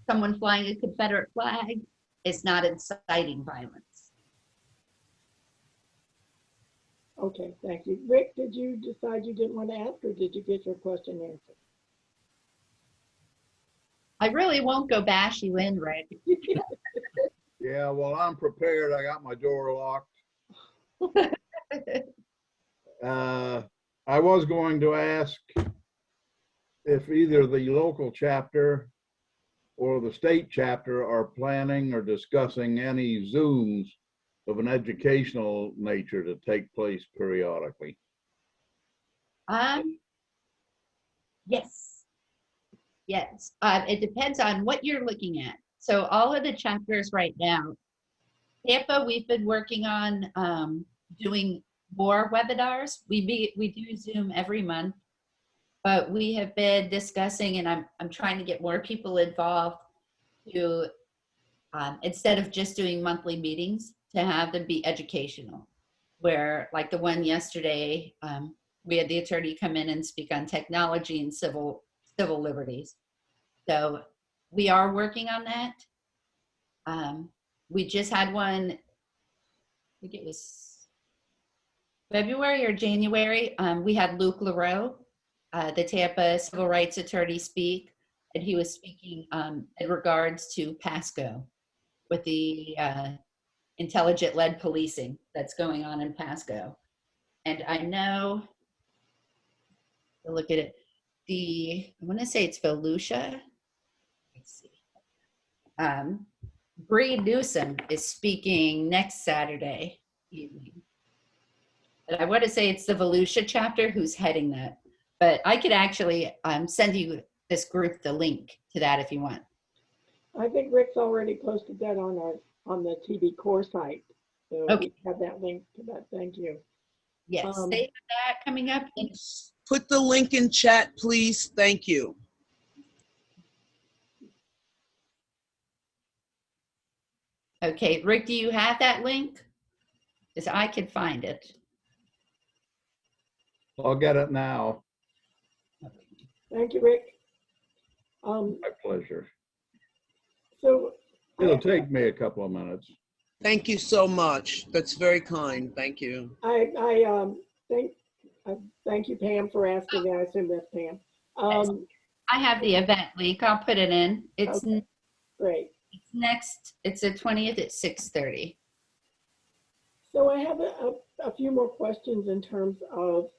Someone flying a Confederate flag is not inciting violence. Okay, thank you. Rick, did you decide you didn't want to ask, or did you get your question answered? I really won't go bash you in, Rick. Yeah, well, I'm prepared. I got my door locked. I was going to ask if either the local chapter or the state chapter are planning or discussing any Zooms of an educational nature to take place periodically. Yes. It depends on what you're looking at. So all of the chapters right now, Tampa, we've been working on doing more webinars. We do Zoom every month, but we have been discussing, and I'm trying to get more people involved to, instead of just doing monthly meetings, to have them be educational. Where, like the one yesterday, we had the attorney come in and speak on technology and civil liberties. So we are working on that. We just had one, I think it was February or January. We had Luke LaRoe, the Tampa civil rights attorney, speak, and he was speaking in regards to Pasco with the intelligent-led policing that's going on in Pasco. And I know, look at it, I want to say it's Volusia. Let's see. Bree Newsom is speaking next Saturday evening. But I want to say it's the Volusia chapter who's heading that. But I could actually send you, this group, the link to that if you want. I think Rick's already posted that on the TV core site. So Okay. we have that link to that. Thank you. Yes, they have that coming up. Put the link in chat, please. Thank you. Okay, Rick, do you have that link? Because I can find it. I'll get it now. Thank you, Rick. My pleasure. So It'll take me a couple of minutes. Thank you so much. That's very kind. Thank you. I thank you, Pam, for asking. I assume that's Pam. I have the event link. I'll put it in. It's okay, great. It's next. It's the 20th at 6:30. So I have a few more questions in terms of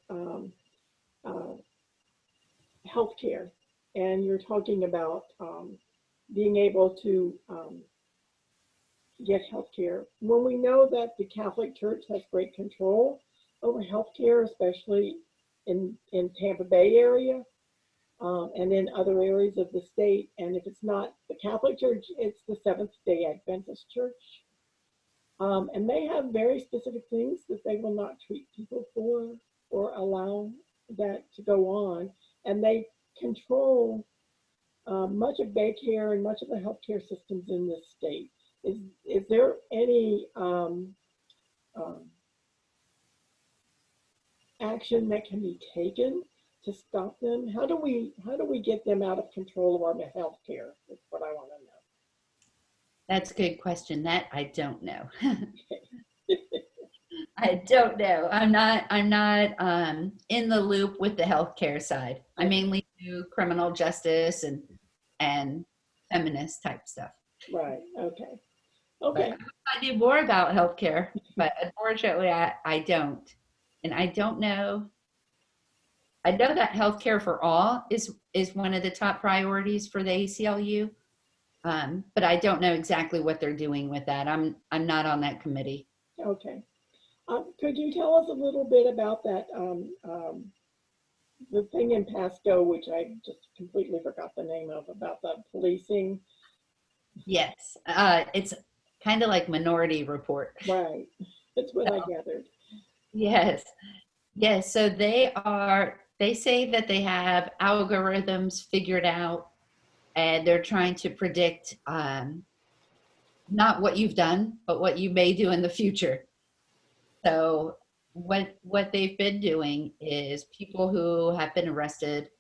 healthcare, and you're talking about being able to get healthcare. When we know that the Catholic Church has great control over healthcare, especially in Tampa Bay area and in other areas of the state, and if it's not the Catholic Church, it's the Seventh-day Adventist Church. And they have very specific things that they will not treat people for or allow that to go on. And they control much of daycare and much of the healthcare systems in this state. Is there any action that can be taken to stop them? How do we get them out of control of our healthcare? That's what I want to know. That's a good question. That I don't know. I don't know. I'm not in the loop with the healthcare side. I mainly do criminal justice and feminist type stuff. Right. Okay. Okay. I do more about healthcare, but unfortunately I don't. And I don't know. I know that healthcare for all is one of the top priorities for the ACLU. But I don't know exactly what they're doing with that. I'm not on that committee. Okay. Could you tell us a little bit about that, the thing in Pasco, which I just completely forgot the name of, about the policing? Yes, it's kind of like Minority Report. Right, that's what I gathered. Yes, yes. So they say that they have algorithms figured out, and they're trying to predict not what you've done, but what you may do in the future. So what they've been doing is people who have been arrested,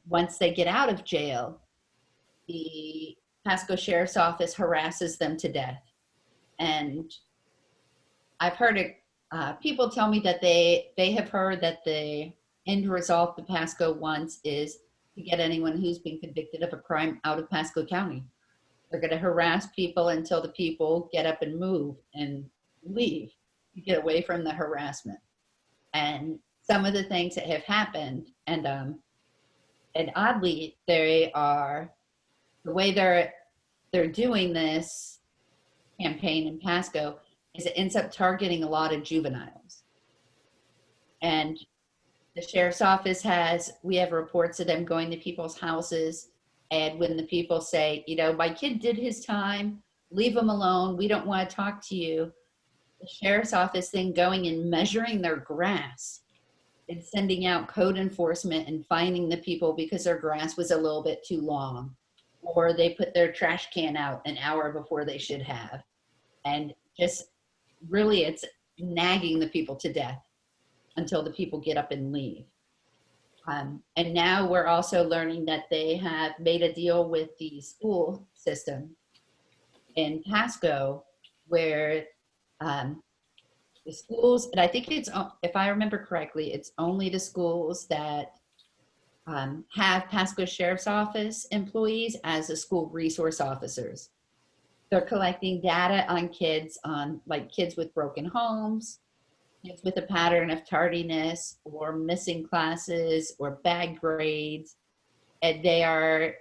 once they get out of jail, the Pasco Sheriff's Office harasses them to death. And I've heard it, people tell me that they have heard that the end result the Pasco wants is to get anyone who's been convicted of a crime out of Pasco County. They're going to harass people until the people get up and move and leave. Get away from the harassment. And some of the things that have happened, and oddly, the way they're doing this campaign in Pasco is it ends up targeting a lot of juveniles. And the sheriff's office we have reports of them going to people's houses, and when the people say, you know, my kid did his time, leave him alone, we don't want to talk to you, the sheriff's office then going and measuring their grass and sending out code enforcement and finding the people because their grass was a little bit too long, or they put their trash can out an hour before they should have. And just really it's nagging the people to death until the people get up and leave. And now we're also learning that they have made a deal with the school system in Pasco where the schools, and I think it's, if I remember correctly, it's only the schools that have Pasco Sheriff's Office employees as the school resource officers. They're collecting data on kids, like kids with broken homes, kids with a pattern of tardiness or missing classes or bad grades. And they are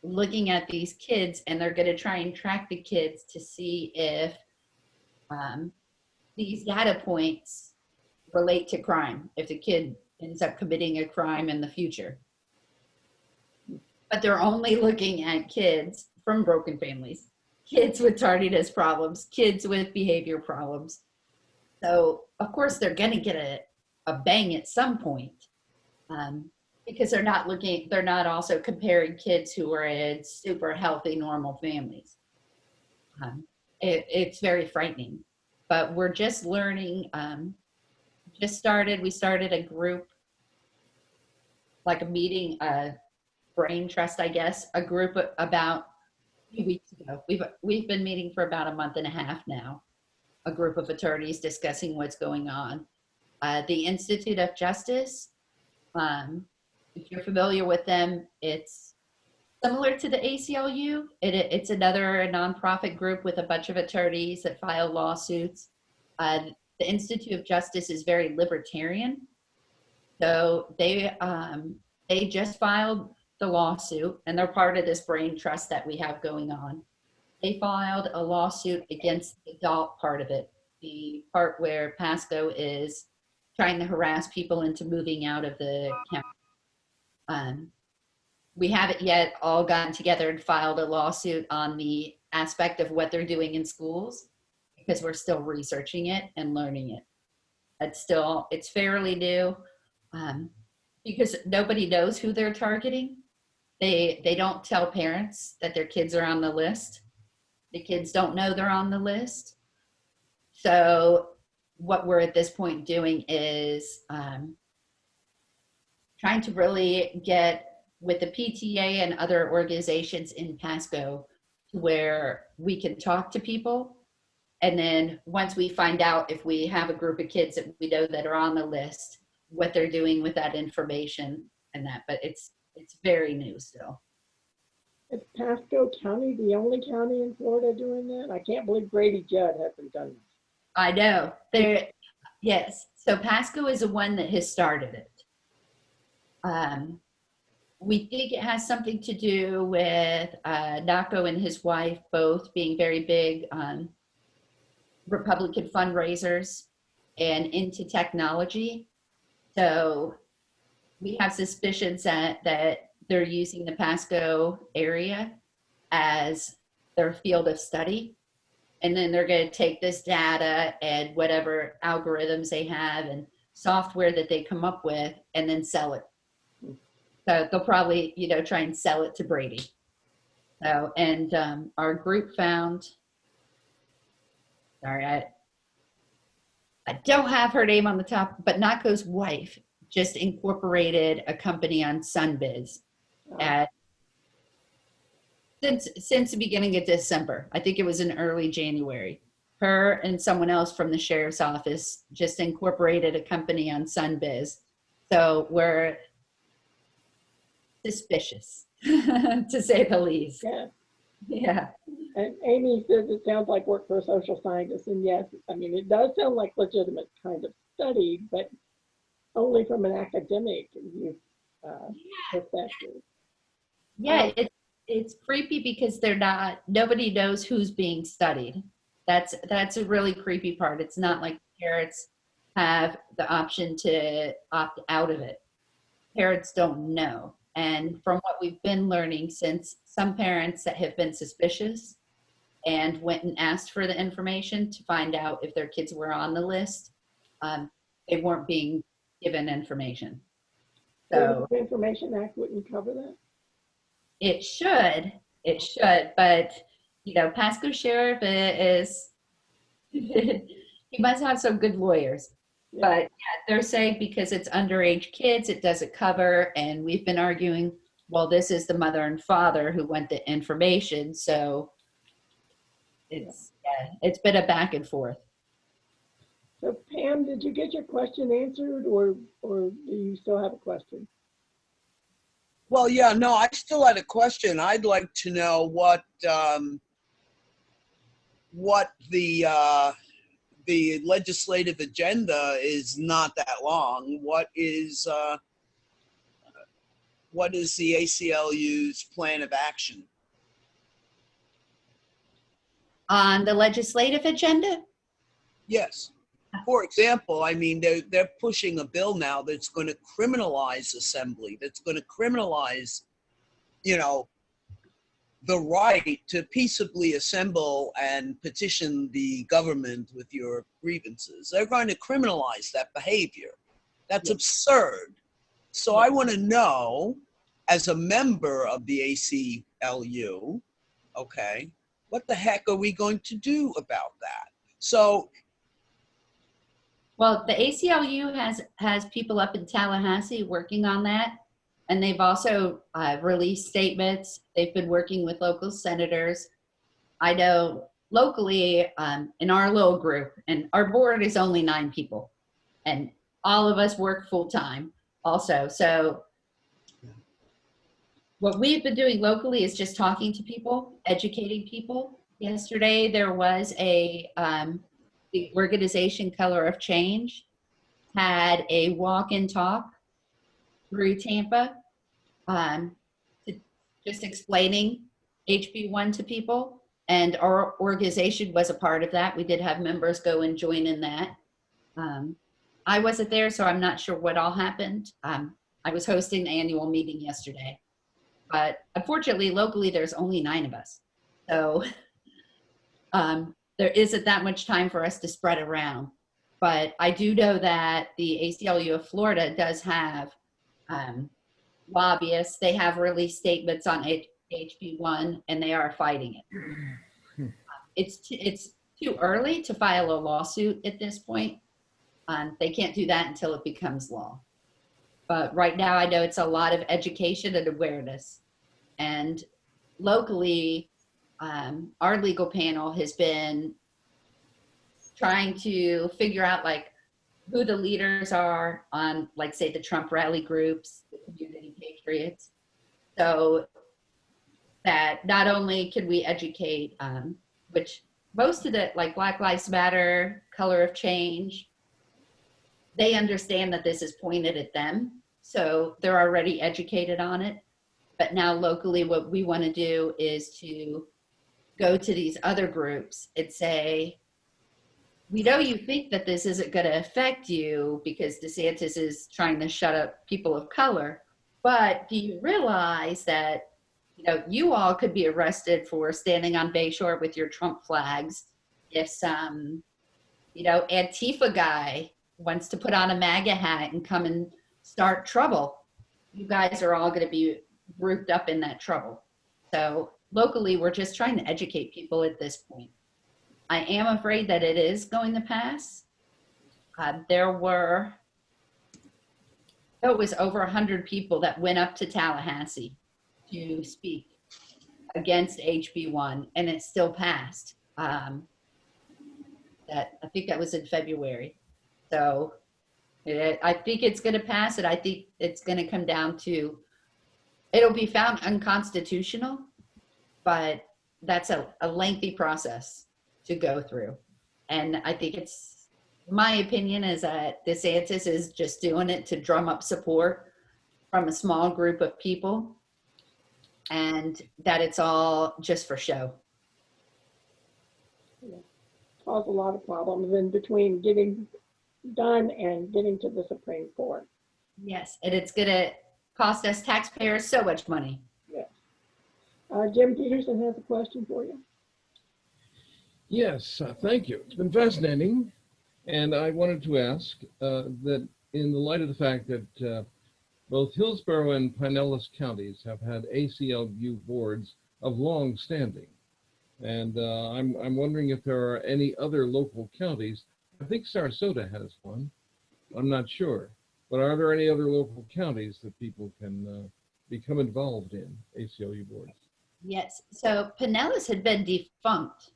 looking at these kids and they're going to try and track the kids to see if these data points relate to crime, if the kid ends up committing a crime in the future. But they're only looking at kids from broken families, kids with tardiness problems, kids with behavior problems. So of course they're going to get a bang at some point, because they're not also comparing kids who are in super healthy, normal families. It's very frightening, but we're just learning. We started a group, like a meeting, brain trust, I guess, a group about 2 weeks ago. We've been meeting for about a month and a half now, a group of attorneys discussing what's going on. The Institute of Justice, if you're familiar with them, it's similar to the ACLU. It's another nonprofit group with a bunch of attorneys that file lawsuits. The Institute of Justice is very libertarian. So they just filed the lawsuit, and they're part of this brain trust that we have going on. They filed a lawsuit against the adult part of it, the part where Pasco is trying to harass people into moving out of the county. We haven't yet all gotten together and filed a lawsuit on the aspect of what they're doing in schools, because we're still researching it and learning it. It's fairly new, because nobody knows who they're targeting. They don't tell parents that their kids are on the list. The kids don't know they're on the list. So what we're at this point doing is trying to really get with the PTA and other organizations in Pasco to where we can talk to people. And then once we find out if we have a group of kids that we know that are on the list, what they're doing with that information and that, but it's very new still. Is Pasco County the only county in Florida doing that? I can't believe Grady Judd hasn't done this. I know. Yes. So Pasco is the one that has started it. We think it has something to do with Naco and his wife both being very big Republican fundraisers and into technology. So we have suspicions that they're using the Pasco area as their field of study. And then they're going to take this data and whatever algorithms they have and software that they come up with and then sell it. So they'll probably, try and sell it to Brady. So, and our group found, sorry, I don't have her name on the top, but Nako's wife just incorporated a company on Sunbiz since the beginning of December. I think it was in early January. Her and someone else from the sheriff's office just incorporated a company on Sunbiz. So we're suspicious, to say the least. Yeah. Yeah. And Amy says it sounds like work for a social scientist. And yes, I mean, it does sound like legitimate kind of study, but only from an academic view, perspective. Yeah, it's creepy because nobody knows who's being studied. That's a really creepy part. It's not like parents have the option to opt out of it. Parents don't know. And from what we've been learning, since some parents that have been suspicious and went and asked for the information to find out if their kids were on the list, they weren't being given information. So the Information Act wouldn't cover that? it should, but Pasco Sheriff is, he must have some good lawyers. Yeah. But yeah, they're saying because it's underage kids, it doesn't cover. And we've been arguing, well, this is the mother and father who want the information. So it's been a back and forth. So Pam, did you get your question answered or do you still have a question? Well, yeah, no, I still had a question. I'd like to know what the legislative agenda is. Not that long. What is the ACLU's plan of action? On the legislative agenda? Yes. For example, I mean, they're pushing a bill now that's going to criminalize assembly, that's going to criminalize, the right to peaceably assemble and petition the government with your grievances. They're going to criminalize that behavior. That's absurd. So I want to know, as a member of the ACLU, okay, what the heck are we going to do about that? So, well, the ACLU has people up in Tallahassee working on that. And they've also released statements. They've been working with local senators. I know locally in our little group, and our board is only 9 people, and all of us work full time also. So what we've been doing locally is just talking to people, educating people. Yesterday, there was the organization Color of Change had a walk and talk through Tampa, just explaining HB1 to people, and our organization was a part of that. We did have members go and join in that. I wasn't there, so I'm not sure what all happened. I was hosting the annual meeting yesterday, but unfortunately, locally, there's only 9 of us. So there isn't that much time for us to spread around. But I do know that the ACLU of Florida does have lobbyists. They have released statements on HB1, and they are fighting it. It's too early to file a lawsuit at this point. They can't do that until it becomes law. But right now, I know it's a lot of education and awareness. And locally, our legal panel has been trying to figure out like who the leaders are on, like, say, the Trump rally groups, the community patriots, so that not only can we educate, which most of the, like, Black Lives Matter, Color of Change, they understand that this is pointed at them, so they're already educated on it. But now locally, what we want to do is to go to these other groups and say, we know you think that this isn't going to affect you because DeSantis is trying to shut up people of color, but do you realize that, you know, you all could be arrested for standing on Bayshore with your Trump flags if some, you know, Antifa guy wants to put on a MAGA hat and come and start trouble. You guys are all going to be grouped up in that trouble. So locally, we're just trying to educate people at this point. I am afraid that it is going to pass. It was over 100 people that went up to Tallahassee to speak against HB1, and it still passed. I think that was in February. So I think it's going to pass, and I think it's going to come down to, it'll be found unconstitutional, but that's a lengthy process to go through. And I think my opinion is that DeSantis is just doing it to drum up support from a small group of people, and that it's all just for show. Cause a lot of problems in between getting done and getting to the Supreme Court. Yes, and it's gonna cost us taxpayers so much money. Yes. Jim Peterson has a question for you. Yes, thank you. It's been fascinating. And I wanted to ask that in the light of the fact that both Hillsborough and Pinellas counties have had ACLU boards of long standing. And I'm wondering if there are any other local counties. I think Sarasota has one. I'm not sure. But are there any other local counties that people can become involved in ACLU boards? Yes, so Pinellas had been defunct,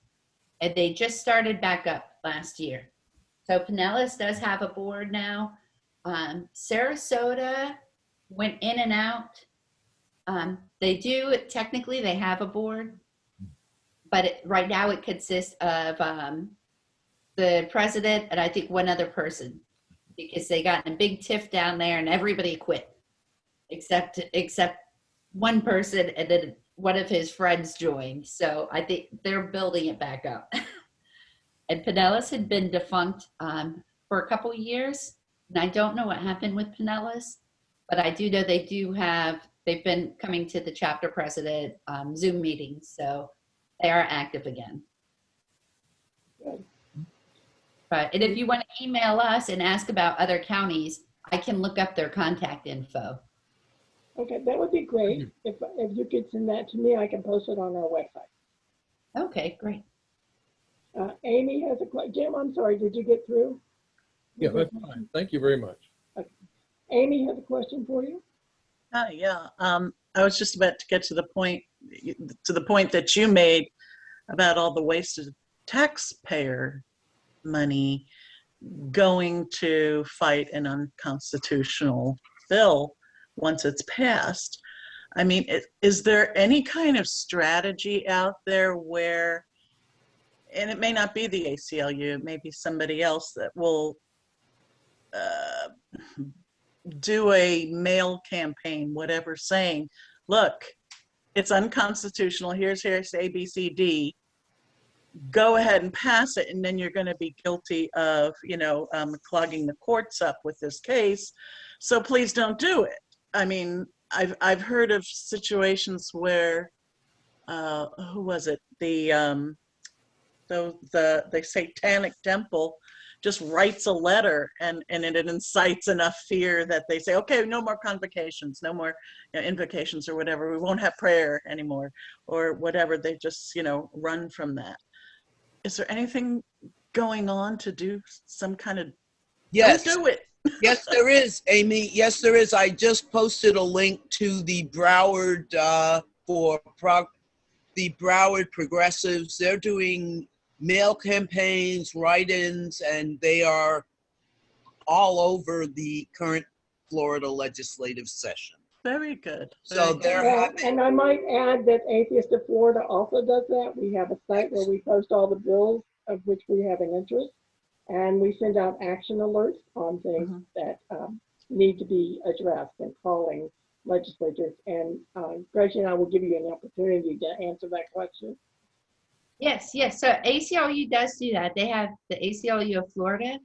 and they just started back up last year. So Pinellas does have a board now. Sarasota went in and out. Technically they have a board, but right now it consists of the president and I think one other person, because they got in a big tiff down there and everybody quit except one person, and then one of his friends joined. So I think they're building it back up. And Pinellas had been defunct for a couple of years. And I don't know what happened with Pinellas, but I do know they've been coming to the chapter president Zoom meetings. So they are active again. Good. And if you want to email us and ask about other counties, I can look up their contact info. Okay, that would be great. If you could send that to me, I can post it on our website. Okay, great. Amy has a question. Jim, I'm sorry, did you get through? Yeah, that's fine. Thank you very much. Okay. Amy has a question for you. Yeah. I was just about to get to the point that you made about all the wasted taxpayer money going to fight an unconstitutional bill once it's passed. I mean, is there any kind of strategy out there where, and it may not be the ACLU, it may be somebody else that will do a mail campaign, whatever, saying, look, it's unconstitutional, here's A, B, C, D, go ahead and pass it, and then you're going to be guilty of, clogging the courts up with this case, so please don't do it. I mean, I've heard of situations where, who was it? The Satanic Temple just writes a letter and it incites enough fear that they say, okay, no more convocations, no more invocations or whatever. We won't have prayer anymore or whatever. They just, run from that. Is there anything going on to do some kind of, Yes. don't do it? Yes, there is, Amy. Yes, there is. I just posted a link to the Broward the Broward Progressives. They're doing mail campaigns, write-ins, and they are all over the current Florida legislative session. Very good. So they're having, And I might add that Atheists of Florida also does that. We have a site where we post all the bills of which we have an interest, and we send out action alerts on things that need to be addressed and calling legislators. And Gretchen, I will give you an opportunity to answer that question. Yes. So ACLU does do that. They have the ACLU of Florida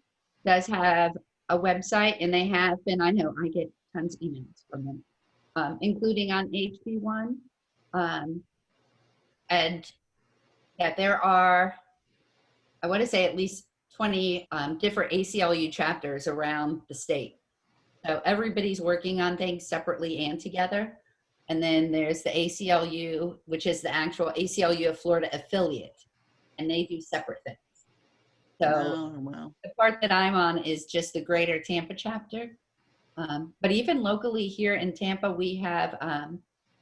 does have a website, and they have been, I know I get tons of emails from them, including on HB1. And yeah, there are, I want to say at least 20 different ACLU chapters around the state. So everybody's working on things separately and together. And then there's the ACLU, which is the actual ACLU of Florida affiliate, and they do separate things. So wow. the part that I'm on is just the Greater Tampa chapter. But even locally here in Tampa, we have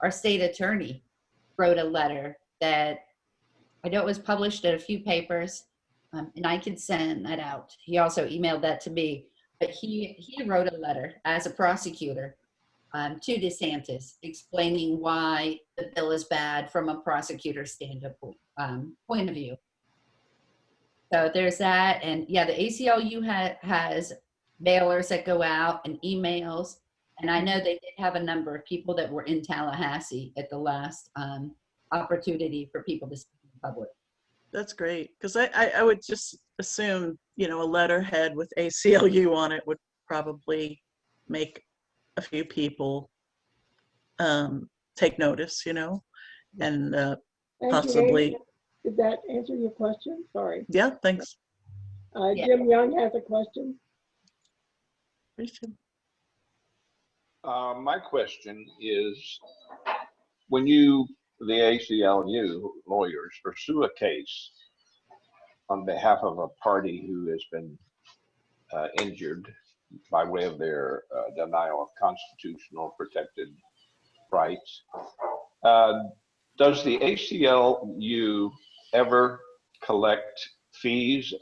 our state attorney wrote a letter that I know it was published in a few papers, and I can send that out. He also emailed that to me, but he wrote a letter as a prosecutor to DeSantis explaining why the bill is bad from a prosecutor's standpoint point of view. So there's that. And yeah, the ACLU has mailers that go out and emails. And I know they did have a number of people that were in Tallahassee at the last opportunity for people to speak in public. That's great. Because I would just assume, a letterhead with ACLU on it would probably make a few people take notice, and Thank you, possibly. Amy. Did that answer your question? Sorry. Yeah, thanks. Yeah. Jim Young has a question. My question is, when you, the ACLU lawyers, pursue a case on behalf of a party who has been injured by way of their denial of constitutional protected rights, does the ACLU ever collect fees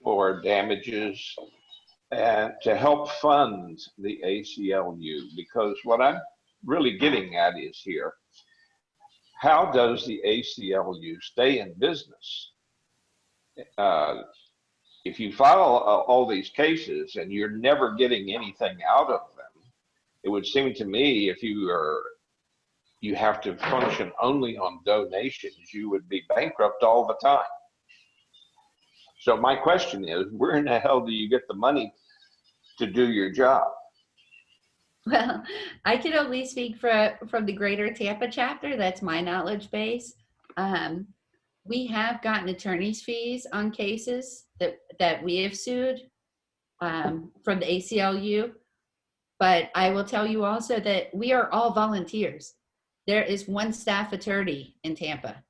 or damages and to help fund the ACLU? Because what I'm really getting at is here, how does the ACLU stay in business? If you file all these cases and you're never getting anything out of them, it would seem to me if you have to function only on donations, you would be bankrupt all the time. So my question is, where in the hell do you get the money to do your job? Well, I can only speak from the Greater Tampa chapter. That's my knowledge base. We have gotten attorney's fees on cases that we have sued from the ACLU. But I will tell you also that we are all volunteers. There is one staff attorney in Tampa.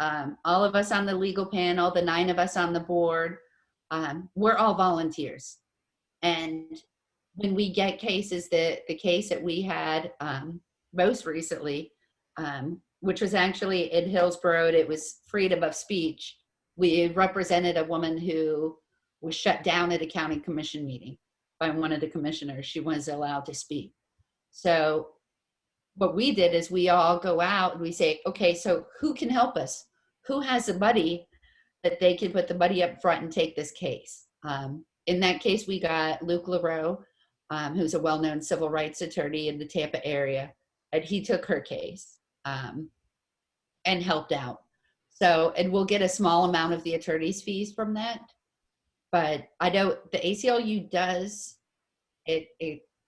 All of us on the legal panel, the 9 of us on the board, we're all volunteers. And when we get cases, the case that we had most recently, which was actually in Hillsborough, it was freedom of speech. We represented a woman who was shut down at a county commission meeting by one of the commissioners. She wasn't allowed to speak. So what we did is we all go out and we say, okay, so who can help us? Who has the money that they can put the money up front and take this case? In that case, we got Luke LaRoe, who's a well-known civil rights attorney in the Tampa area, and he took her case and helped out. So, and we'll get a small amount of the attorney's fees from that. But I know the ACLU does, it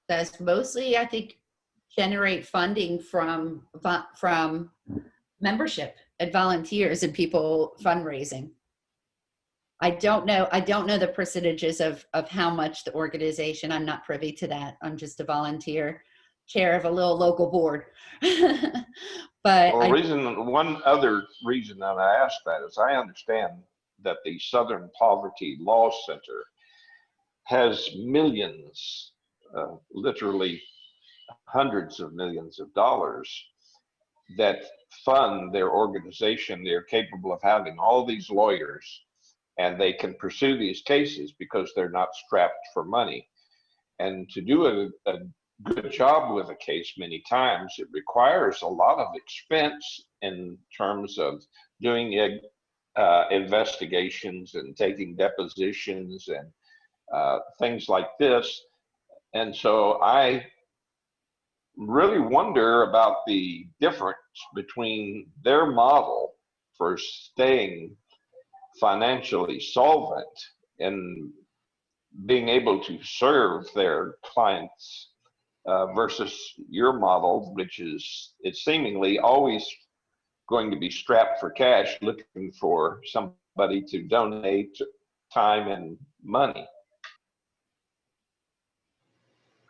does mostly, I think, generate funding from membership and volunteers and people fundraising. I don't know the percentages of how much the organization, I'm not privy to that. I'm just a volunteer chair of a little local board. But Well, one other reason that I asked that is I understand that the Southern Poverty Law Center has millions, literally hundreds of millions of dollars that fund their organization. They're capable of having all these lawyers, and they can pursue these cases because they're not strapped for money. And to do a good job with a case, many times it requires a lot of expense in terms of doing investigations and taking depositions and things like this. And so I really wonder about the difference between their model for staying financially solvent and being able to serve their clients versus your model, which is it's seemingly always going to be strapped for cash, looking for somebody to donate time and money.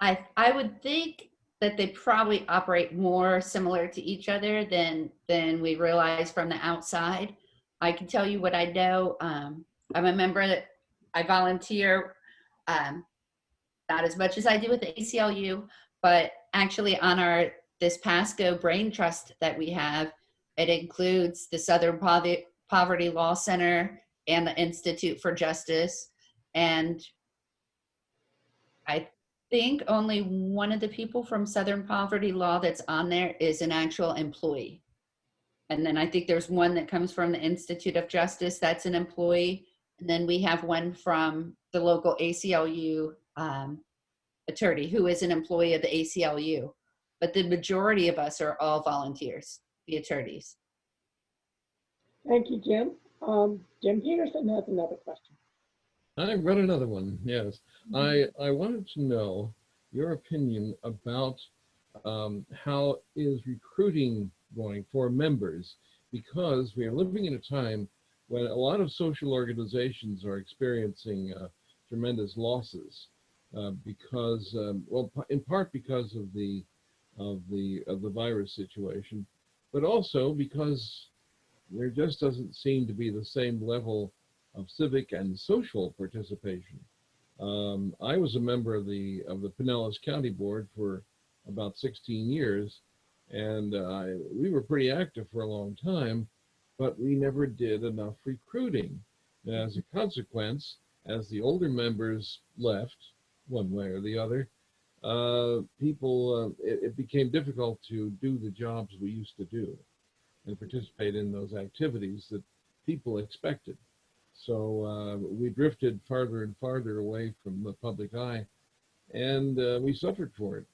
I would think that they probably operate more similar to each other than we realize from the outside. I can tell you what I know. I'm a member that I volunteer, not as much as I do with the ACLU, but actually on our this Pasco Brain Trust that we have, it includes the Southern Poverty Law Center and the Institute for Justice. And I think only one of the people from Southern Poverty Law that's on there is an actual employee. And then I think there's one that comes from the Institute of Justice that's an employee. And then we have one from the local ACLU attorney who is an employee of the ACLU. But the majority of us are all volunteers, the attorneys. Thank you, Jim. Jim Peterson has another question. I've got another one, yes. I wanted to know your opinion about how is recruiting going for members, because we are living in a time when a lot of social organizations are experiencing tremendous losses because, well, in part because of the virus situation, but also because there just doesn't seem to be the same level of civic and social participation. I was a member of the Pinellas County Board for about 16 years, and we were pretty active for a long time, but we never did enough recruiting. And as a consequence, as the older members left, one way or the other, it became difficult to do the jobs we used to do and participate in those activities that people expected. So we drifted farther and farther away from the public eye, and we suffered for it.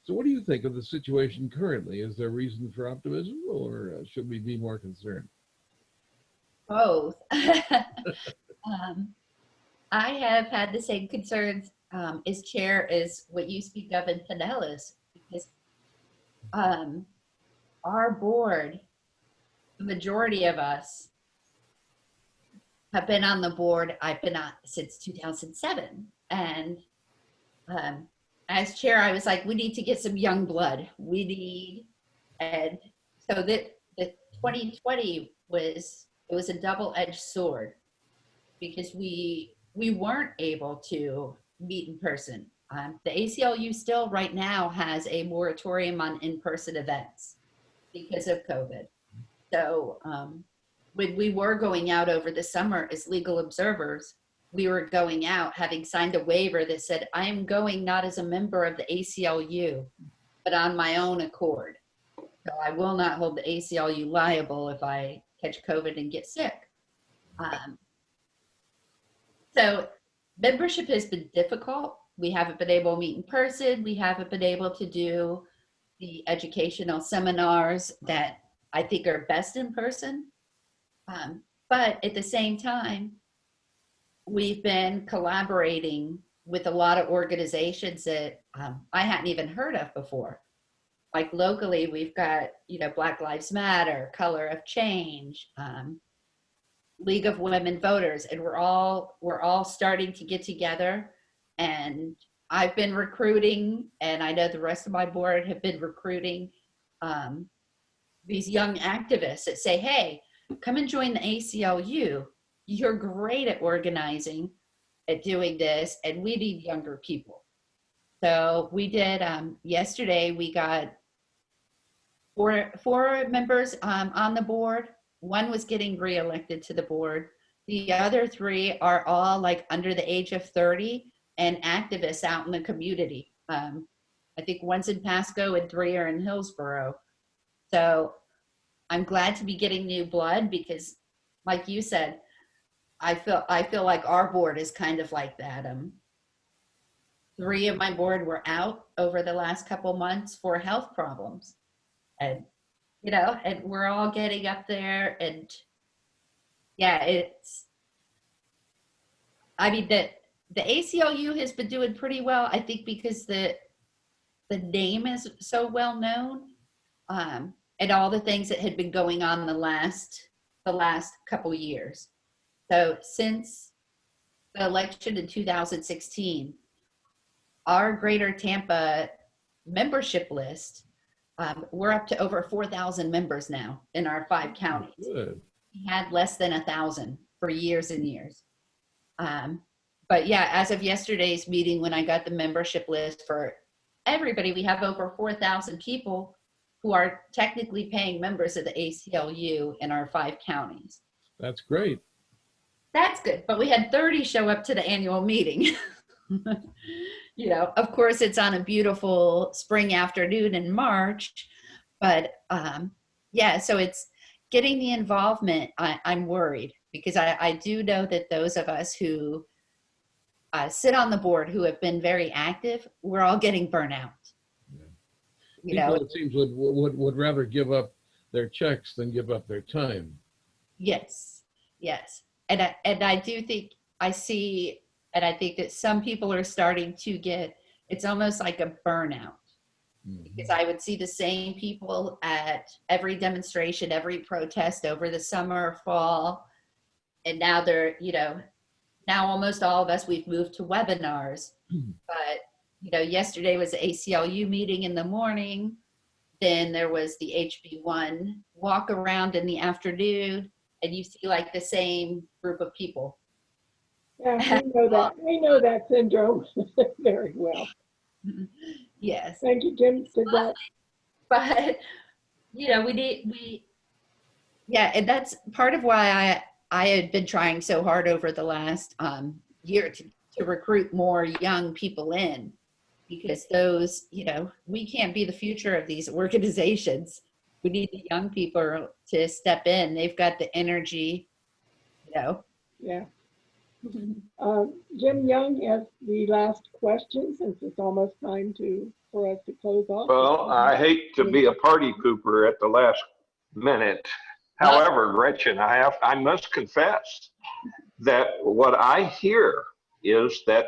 So what do you think of the situation currently? Is there reason for optimism, or should we be more concerned? Both. I have had the same concerns as chair as what you speak of in Pinellas, because our board, the majority of us have been on the board. I've been on since 2007. And as chair, I was like, we need to get some young blood. And so that the 2020 was a double-edged sword, because we weren't able to meet in person. The ACLU still right now has a moratorium on in-person events because of COVID. So when we were going out over the summer as legal observers, we were going out having signed a waiver that said, I am going not as a member of the ACLU, but on my own accord. So I will not hold the ACLU liable if I catch COVID and get sick. So membership has been difficult. We haven't been able to meet in person. We haven't been able to do the educational seminars that I think are best in person. But at the same time, we've been collaborating with a lot of organizations that I hadn't even heard of before. Like locally, we've got, Black Lives Matter, Color of Change, League of Women Voters, and we're all starting to get together. And I've been recruiting, and I know the rest of my board have been recruiting these young activists that say, hey, come and join the ACLU. You're great at organizing, at doing this, and we need younger people. So we did, yesterday we got four members on the board. One was getting reelected to the board. The other three are all like under the age of 30 and activists out in the community. I think one's in Pasco and 3 are in Hillsborough. So I'm glad to be getting new blood because, like you said, I feel like our board is kind of like that. 3 of my board were out over the last couple months for health problems, and and we're all getting up there, and yeah, I mean, the ACLU has been doing pretty well, I think, because the name is so well known, and all the things that had been going on the last couple years. So since the election in 2016, our Greater Tampa membership list, we're up to over 4,000 members now in our 5 counties. Good. We had less than 1,000 for years and years. But yeah, as of yesterday's meeting, when I got the membership list for everybody, we have over 4,000 people who are technically paying members of the ACLU in our 5 counties. That's great. That's good. But we had 30 show up to the annual meeting. Of course, it's on a beautiful spring afternoon in March, but yeah, so it's getting the involvement. I'm worried because I do know that those of us who sit on the board who have been very active, we're all getting burnout. Yeah. People, it seems, would rather give up their checks than give up their time. Yes, yes. And I do think I see, and I think that some people are starting to get, it's almost like a burnout. Because I would see the same people at every demonstration, every protest over the summer, fall, and now they're, now almost all of us, we've moved to webinars. But, yesterday was the ACLU meeting in the morning. Then there was the HB1 walk around in the afternoon, and you see like the same group of people. Yeah, we know that syndrome very well. Yes. Thank you, Jim. Did that. But and that's part of why I had been trying so hard over the last year to recruit more young people in, because those, we can't be the future of these organizations. We need the young people to step in. They've got the energy, Yeah. Jim Young has the last question, since it's almost time for us to close off. Well, I hate to be a party pooper at the last minute. However, Gretchen, I must confess that what I hear is that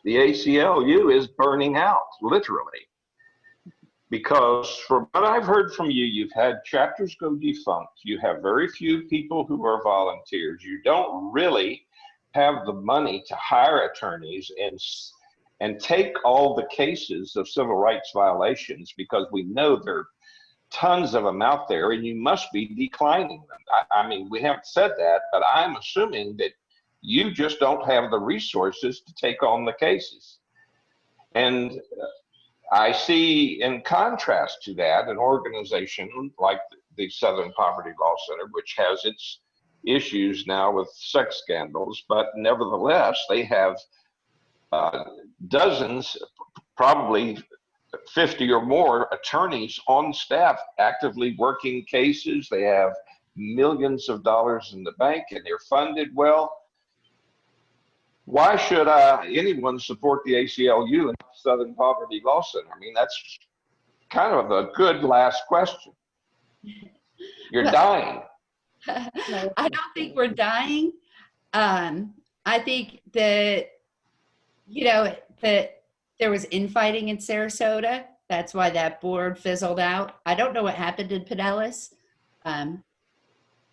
the ACLU is burning out, literally. Because from what I've heard from you, you've had chapters go defunct. You have very few people who are volunteers. You don't really have the money to hire attorneys and take all the cases of civil rights violations, because we know there are tons of them out there, and you must be declining them. I mean, we haven't said that, but I'm assuming that you just don't have the resources to take on the cases. And I see, in contrast to that, an organization like the Southern Poverty Law Center, which has its issues now with sex scandals, but nevertheless, they have dozens, probably 50 or more attorneys on staff actively working cases. They have millions of dollars in the bank, and they're funded well. Why should anyone support the ACLU and Southern Poverty Law Center? I mean, that's kind of a good last question. You're dying. I don't think we're dying. I think that, that there was infighting in Sarasota. That's why that board fizzled out. I don't know what happened in Pinellas.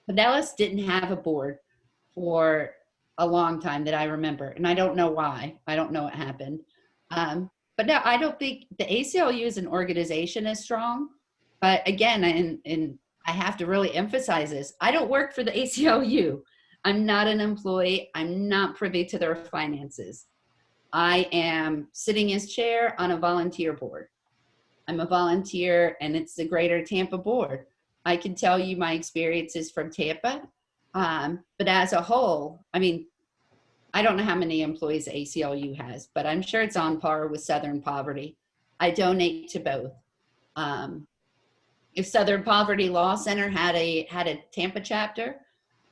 Pinellas didn't have a board for a long time that I remember, and I don't know why. I don't know what happened. But no, I don't think the ACLU as an organization is strong. But again, and I have to really emphasize this, I don't work for the ACLU. I'm not an employee. I'm not privy to their finances. I am sitting as chair on a volunteer board. I'm a volunteer, and it's the Greater Tampa board. I can tell you my experiences from Tampa, but as a whole, I mean, I don't know how many employees the ACLU has, but I'm sure it's on par with Southern Poverty. I donate to both. If Southern Poverty Law Center had a Tampa chapter,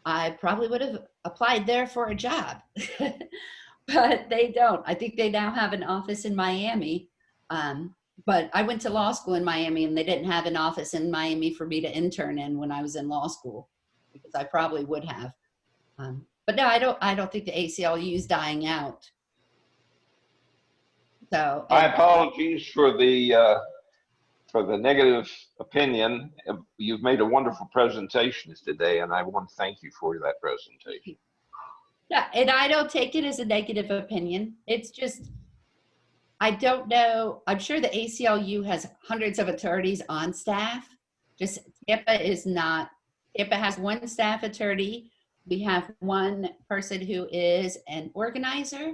I probably would have applied there for a job, but they don't. I think they now have an office in Miami. But I went to law school in Miami, and they didn't have an office in Miami for me to intern in when I was in law school, because I probably would have. But no, I don't think the ACLU is dying out. So My apologies for the negative opinion. You've made a wonderful presentation today, and I want to thank you for that presentation. yeah, and I don't take it as a negative opinion. It's just, I don't know. I'm sure the ACLU has hundreds of attorneys on staff. Just Tampa is not. Tampa has one staff attorney. We have one person who is an organizer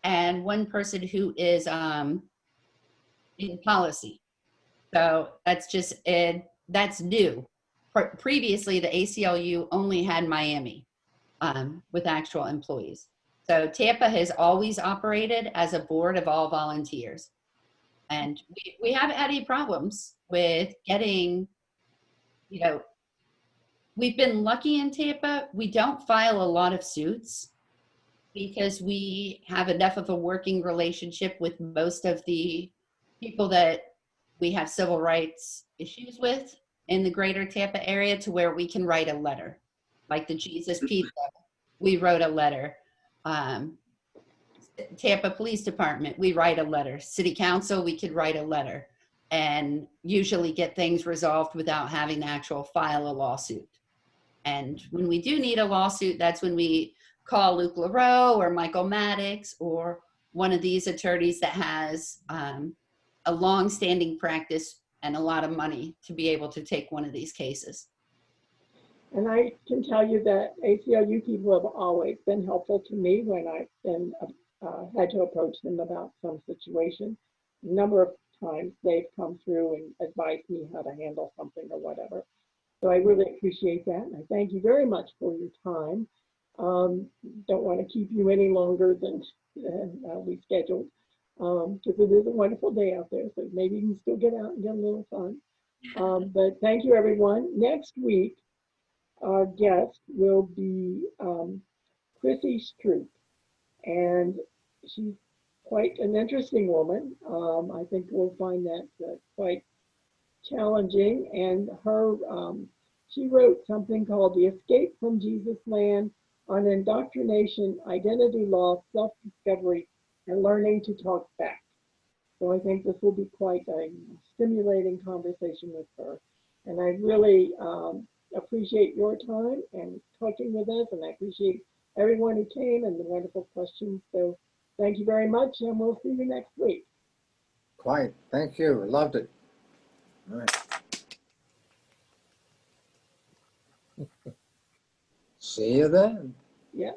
and one person who is in policy. So that's just that's new. Previously, the ACLU only had Miami with actual employees. So Tampa has always operated as a board of all volunteers. And we haven't had any problems with getting, we've been lucky in Tampa. We don't file a lot of suits because we have enough of a working relationship with most of the people that we have civil rights issues with in the Greater Tampa area to where we can write a letter. Like the Jesus Pizza, we wrote a letter. Tampa Police Department, we write a letter. City Council, we could write a letter and usually get things resolved without having to actual file a lawsuit. And when we do need a lawsuit, that's when we call Luke LaRoe or Michael Maddox or one of these attorneys that has a long-standing practice and a lot of money to be able to take one of these cases. And I can tell you that ACLU people have always been helpful to me when I've been had to approach them about some situation. A number of times they've come through and advised me how to handle something or whatever. So I really appreciate that. And I thank you very much for your time. Don't want to keep you any longer than we scheduled, because it is a wonderful day out there. So maybe you can still get out and get a little fun. But thank you, everyone. Next week, our guest will be Chrissy Stroop, and she's quite an interesting woman. I think we'll find that quite challenging. And her, she wrote something called The Escape from Jesus Land on Indoctrination, Identity Law, Self-Discovery, and Learning to Talk Back. So I think this will be quite a stimulating conversation with her. And I really appreciate your time and talking with us, and I appreciate everyone who came and the wonderful questions. So thank you very much, and we'll see you next week. Quite. Thank you. Loved it. All right. See you then. Yeah.